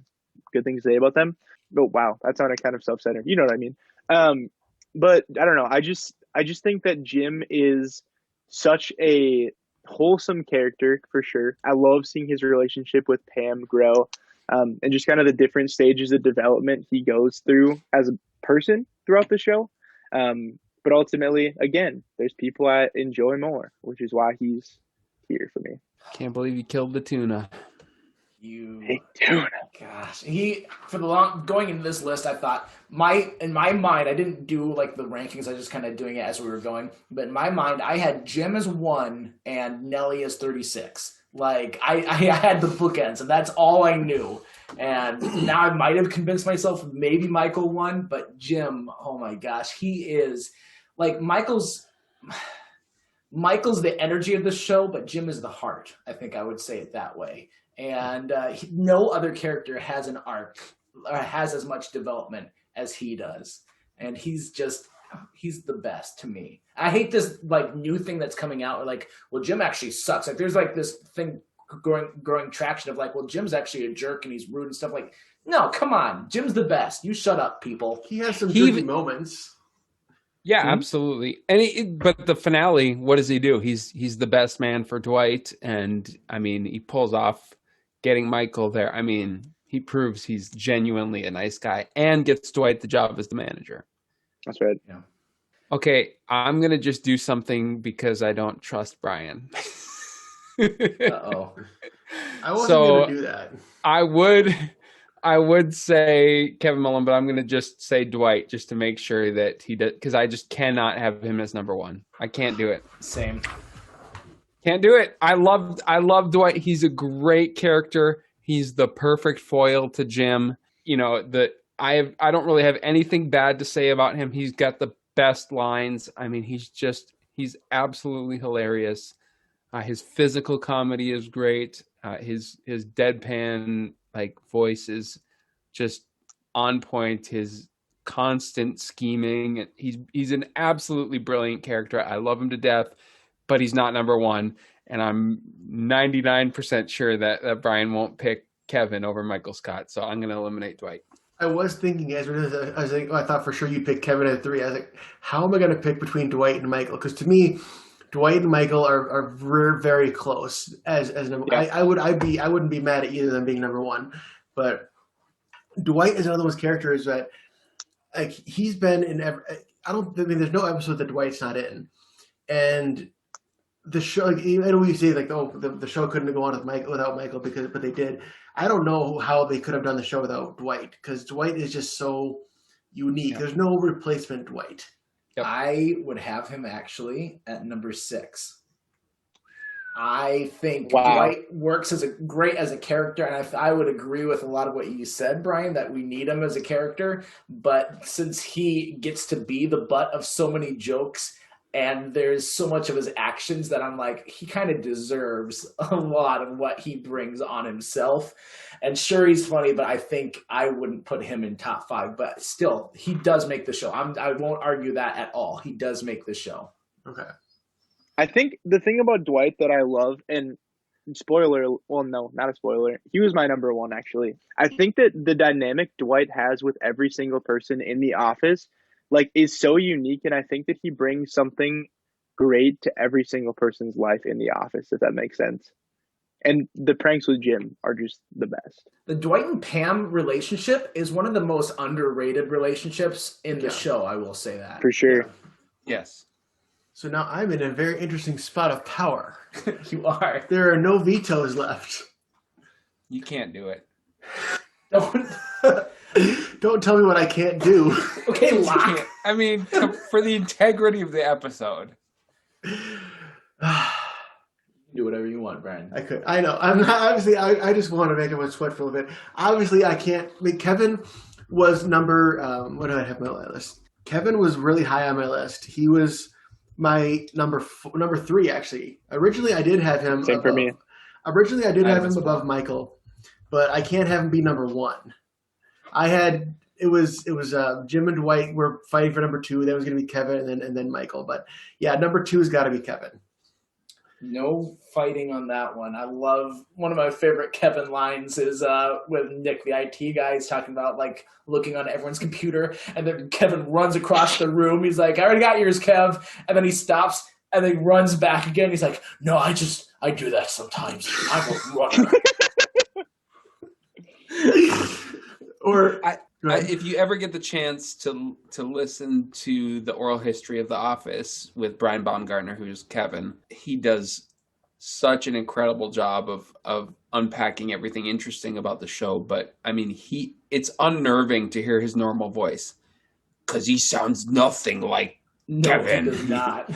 good things to say about them. Oh, wow. That sounded kind of self-centered. You know what I mean? But I don't know. I just think that Jim is such a wholesome character for sure. I love seeing his relationship with Pam grow. and just kind of the different stages of development he goes through as a person throughout the show. But ultimately, again, there's people I enjoy more, which is why he's here for me. Can't believe you killed the tuna. Hey, tuna. Gosh, going into this list, I thought in my mind, I didn't do like the rankings. I was just kind of doing it as we were going. But in my mind, I had Jim as 1 and Nelly as 36. Like I had the bookends, and that's all I knew. And now I might have convinced myself maybe Michael won, but Jim, oh my gosh, he is like Michael's the energy of the show, but Jim is the heart. I think I would say it that way. And no other character has an arc or has as much development as he does. And he's the best to me. I hate this like new thing that's coming out. Like, well, Jim actually sucks. Like, there's like this thing growing traction of like, well, Jim's actually a jerk and he's rude and stuff. Like, no, come on, Jim's the best. You shut up, people. He has some jerky moments. Yeah, absolutely. And but the finale, what does he do? He's the best man for Dwight, and I mean, he pulls off getting Michael there. I mean, he proves he's genuinely a nice guy and gets Dwight the job as the manager. That's right. Yeah. Okay, I'm gonna just do something because I don't trust Brian. Uh-oh. I wasn't going to do that. I would say Kevin Mullen, but I'm going to just say Dwight just to make sure that he does, because I just cannot have him as number 1. I can't do it. Same. Can't do it. I love Dwight. He's a great character. He's the perfect foil to Jim. You know, I don't really have anything bad to say about him. He's got the best lines. I mean, he's absolutely hilarious. His physical comedy is great. His deadpan like voice is just on point. His constant scheming. He's an absolutely brilliant character. I love him to death, but he's not number 1. And I'm 99% sure that Brian won't pick Kevin over Michael Scott. So I'm going to eliminate Dwight. I was thinking, I thought for sure you'd pick Kevin at 3. I was like, how am I going to pick between Dwight and Michael? Because to me, Dwight and Michael are very close as number. Yeah. I wouldn't be mad at either of them being number 1, but Dwight is another one of those characters that like he's been in there's no episode that Dwight's not in, and the show, like, I know we say like, oh, the show couldn't go on without Michael but they did. I don't know how they could have done the show without Dwight, because Dwight is just so unique. Yeah. There's no replacement Dwight. Yep. I would have him actually at number 6. I think Dwight works great as a character, and I would agree with a lot of what you said, Brian, that we need him as a character. But since he gets to be the butt of so many jokes, and there's so much of his actions that I'm like, he kind of deserves a lot of what he brings on himself. And sure, he's funny, but I think I wouldn't put him in top 5. But still, he does make the show. I won't argue that at all. He does make the show. Okay. I think the thing about Dwight that I love, and spoiler, well, no, not a spoiler. He was my number 1, actually. I think that the dynamic Dwight has with every single person in the office, like, is so unique. And I think that he brings something great to every single person's life in the office, if that makes sense. And the pranks with Jim are just the best. The Dwight and Pam relationship is one of the most underrated relationships in the show. I will say that. For sure. Yeah. Yes. So now I'm in a very interesting spot of power. You are. There are no vetoes left. You can't do it. Don't tell me what I can't do. Okay, Locke. I mean, for the integrity of the episode. Do whatever you want, Brian. I could. I know. I'm not, obviously, I just want to make everyone sweat for a little bit. Obviously, I can't. I mean, Kevin was number. What do I have on my list? Kevin was really high on my list. He was my number 3, actually. Originally, I did have him. Same for me. Originally, I did have him above Michael, but I can't have him be number 1. It was Jim and Dwight were fighting for number 2. That was going to be Kevin and then Michael. But yeah, number 2 has got to be Kevin. No fighting on that one. I love one of my favorite Kevin lines is with Nick, the IT guy, is talking about like looking on everyone's computer, and then Kevin runs across the room. He's like, "I already got yours, Kev," and then he stops and then runs back again. He's like, "No, I do that sometimes. I'm a runner." Or I, go ahead. if you ever get the chance to listen to the oral history of The Office with Brian Baumgartner, who's Kevin, he does such an incredible job of unpacking everything interesting about the show. But I mean, it's unnerving to hear his normal voice because he sounds nothing like No, Kevin. he does not.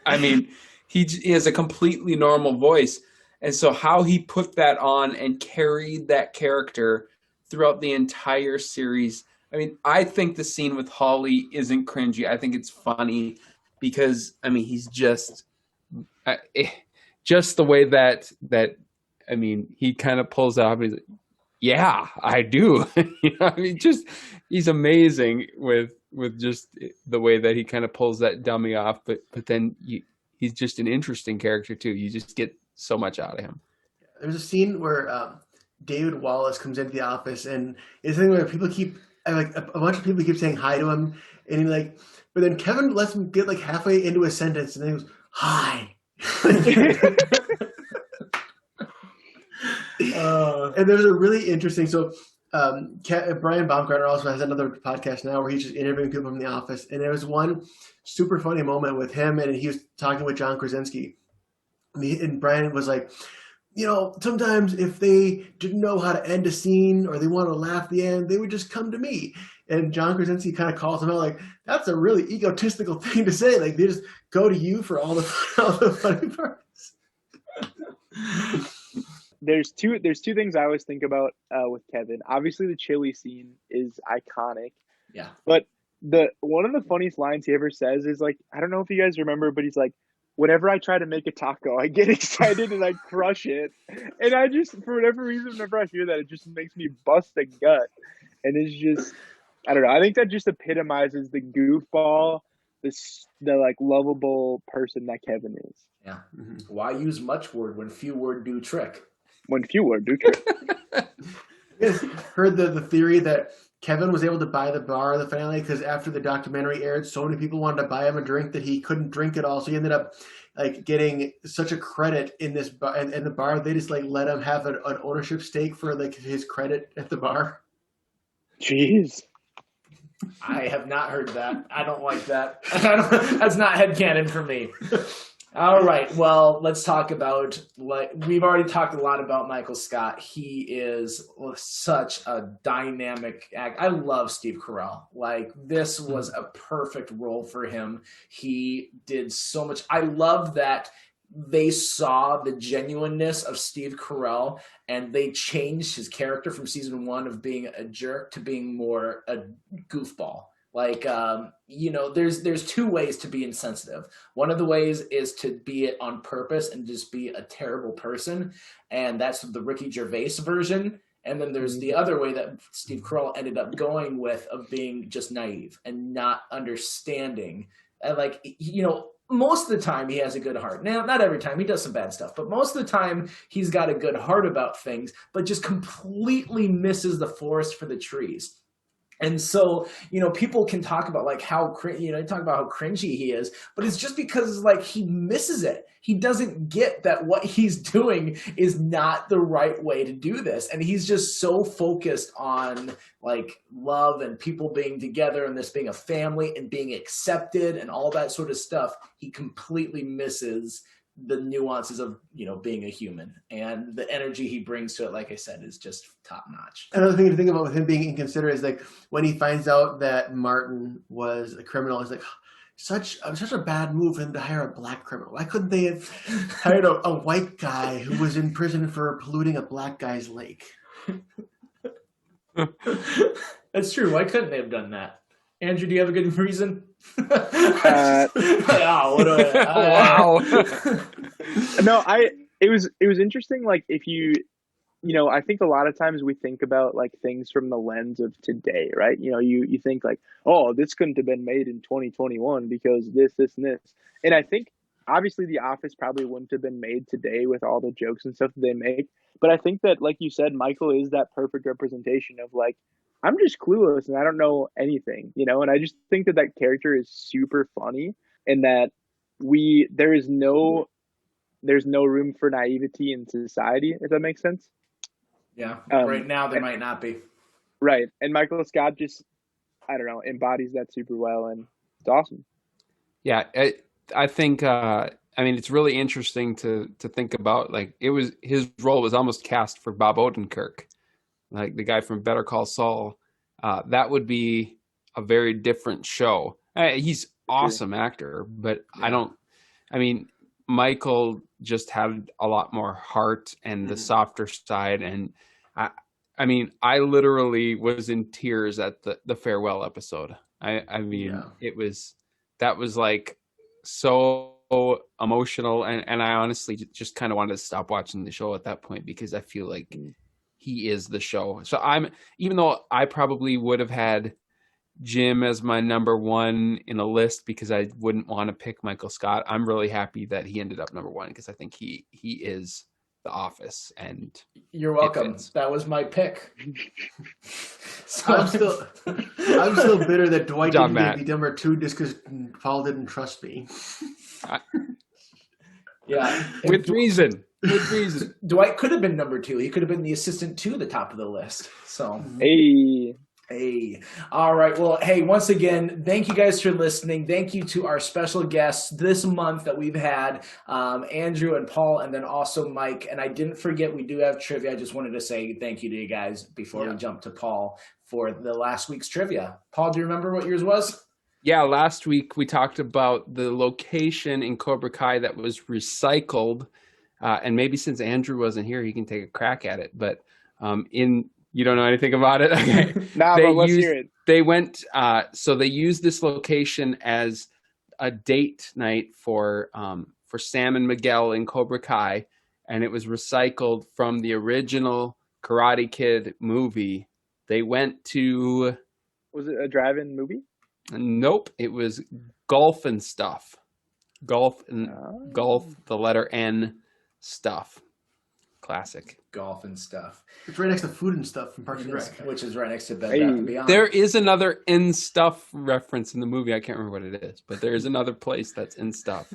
I mean, he has a completely normal voice. And so how he put that on and carried that character throughout the entire series. I mean, I think the scene with Holly isn't cringy. I think it's funny because I mean, he's just just the way that I mean, he kind of pulls out. He's like, yeah, I do. I mean, just he's amazing with just the way that he kind of pulls that dummy off. But then he's just an interesting character too. You just get so much out of him. There's a scene where David Wallace comes into the office, and it's a thing where people keep like a bunch of people keep saying hi to him, and he's like, but then Kevin lets him get like halfway into a sentence, and then he goes, "Hi." And there's a really interesting Brian Baumgartner also has another podcast now where he's just interviewing people from the office, and there was one super funny moment with him, and he was talking with John Krasinski, and Brian was like, sometimes if they didn't know how to end a scene or they wanted to laugh at the end, they would just come to me. And John Krasinski kind of calls him out like, that's a really egotistical thing to say. Like, they just go to you for all the funny parts. There's two things I always think about with Kevin. Obviously, the chili scene is iconic. Yeah. But one of the funniest lines he ever says is like, I don't know if you guys remember, but he's like, whenever I try to make a taco, I get excited and I crush it. And I just, for whatever reason, whenever I hear that, it just makes me bust a gut. And it's just, I don't know. I think that just epitomizes the goofball, the like lovable person that Kevin is. Yeah. Mm-hmm. Why use much word when few word do trick? When few word do trick. You guys heard the theory that Kevin was able to buy the bar of the finale because after the documentary aired, so many people wanted to buy him a drink that he couldn't drink it all. So he ended up like getting such a credit in this bar, and the bar they just like let him have an ownership stake for like his credit at the bar. Jeez. I have not heard that. I don't like that. That's not headcanon for me. All right. Well, let's talk about, like, we've already talked a lot about Michael Scott. He is such a dynamic act. I love Steve Carell. Like, this was a perfect role for him. He did so much. I love that they saw the genuineness of Steve Carell and they changed his character from season 1 of being a jerk to being more a goofball. Like, there's two ways to be insensitive. One of the ways is to be it on purpose and just be a terrible person. And that's the Ricky Gervais version. And then there's the other way that Steve Carell ended up going with of being just naive and not understanding. And most of the time he has a good heart. Now, not every time, he does some bad stuff, but most of the time he's got a good heart about things, but just completely misses the forest for the trees. And so, people can talk about like how, talk about how cringy he is, but it's just because like he misses it. He doesn't get that what he's doing is not the right way to do this. And he's just so focused on like love and people being together and this being a family and being accepted and all that sort of stuff. He completely misses the nuances of being a human, and the energy he brings to it, like I said, is just top notch. Another thing to think about with him being inconsiderate is like when he finds out that Martin was a criminal, he's like, such a bad move for them to hire a black criminal. Why couldn't they have hired a white guy who was in prison for polluting a black guy's lake? That's true. Why couldn't they have done that? Andrew, do you have a good reason? Wow. No, it was interesting. Like if I think a lot of times we think about like things from the lens of today, right? You think like, oh, this couldn't have been made in 2021 because this, and this. And I think obviously The Office probably wouldn't have been made today with all the jokes and stuff that they make. But I think that, like you said, Michael is that perfect representation of like, I'm just clueless and I don't know anything, and I just think that character is super funny and that there's no room for naivety in society, if that makes sense. Yeah. Um, Right now, there might not be. Right. And Michael Scott just, I don't know, embodies that super well, and it's awesome. Yeah, I think. I mean, it's really interesting to think about. Like, it was his role was almost cast for Bob Odenkirk, like the guy from Better Call Saul. That would be a very different show. He's awesome actor, but I Yeah. don't. I mean, Michael just had a lot more heart and the softer side, and I. I mean, I literally was in tears at the farewell episode. I mean, Yeah. it was that was like so emotional, and I honestly just kind of wanted to stop watching the show at that point because I feel like he is the show. So even though I probably would have had Jim as my number one in a list because I wouldn't want to pick Michael Scott, I'm really happy that he ended up number one because I think he is The Office, and You're welcome. fits. That was my pick. So I'm still bitter that Dwight Good job, didn't Matt. get me number 2 just because Paul didn't trust me. yeah. With reason. With reason. Dwight could have been number 2. He could have been the assistant to the top of the list. So. Hey. Hey, all right. Well, hey, once again, thank you guys for listening. Thank you to our special guests this month that we've had, Andrew and Paul, and then also Mike. And I didn't forget, we do have trivia. I just wanted to say thank you to you guys before we jump to Paul for the last week's trivia. Paul, do you remember what yours was? Yeah, last week we talked about the location in Cobra Kai that was recycled. And maybe since Andrew wasn't here, he can take a crack at it. But you don't know anything about it? Okay. Nah, but let's hear it. They went, so they used this location as a date night for Sam and Miguel in Cobra Kai, and it was recycled from the original Karate Kid movie. They went to, Was it a drive-in movie? nope, it was Golf and Stuff. Golf, the letter N, Stuff. Classic. Golf and Stuff, It's right next to Food and Stuff from Parks and Rec. which is right next to Bed Hey. Bath and Beyond. There is another in stuff reference in the movie. I can't remember what it is, but there is another place that's in stuff.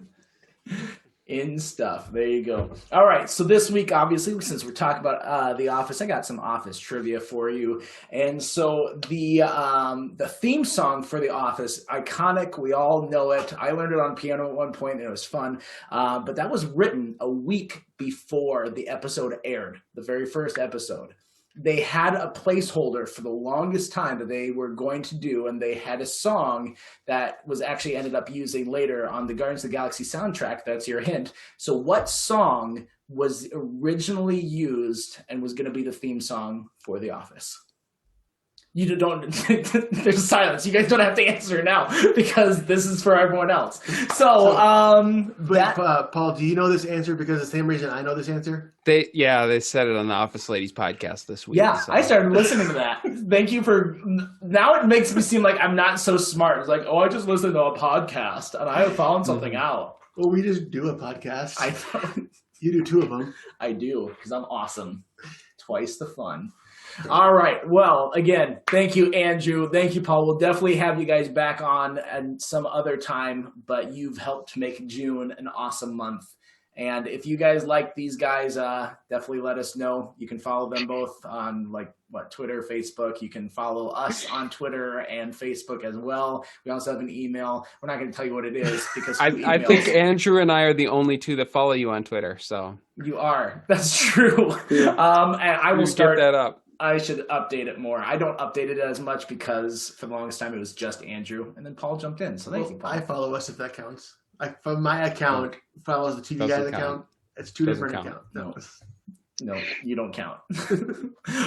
In Stuff. There you go. All right. So this week, obviously, since we're talking about The Office, I got some Office trivia for you. And so the theme song for The Office, iconic. We all know it. I learned it on piano at one point, and it was fun. But that was written a week before the episode aired, the very first episode. They had a placeholder for the longest time that they were going to do, and they had a song that was actually ended up using later on the Guardians of the Galaxy soundtrack. That's your hint. So what song was originally used and was going to be the theme song for The Office? You don't, there's silence. You guys don't have to answer now because this is for everyone else. So, Paul, do you know this answer because of the same reason I know this answer? They said it on the Office Ladies podcast this week. yeah, so. I started listening to that. Thank you for, now it makes me seem like I'm not so smart. It's like, oh, I just listened to a podcast and I have found something out. Well, we just do a podcast. I You do 2 of them. I do, because I'm awesome. Twice the fun. All right. Well, again, thank you, Andrew. Thank you, Paul. We'll definitely have you guys back on at some other time, but you've helped make June an awesome month. And if you guys like these guys, definitely let us know. You can follow them both on Twitter, Facebook. You can follow us on Twitter and Facebook as well. We also have an email. We're not going to tell you what it is because I think Andrew and I are the only 2 that follow you on Twitter. So you are. That's true. And I will start get that up. I should update it more. I don't update it as much because for the longest time it was just Andrew, and then Paul jumped in. So thank you, Paul. I follow us if that counts. From my account follows the TV Doesn't Guide count. account. It's 2 Doesn't different count. accounts. No, you don't count.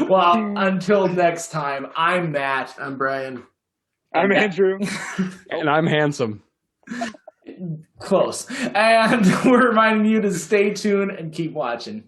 Well, until next time, I'm Matt. I'm Brian. I'm Andrew. And I'm handsome. Close. And we're reminding you to stay tuned and keep watching.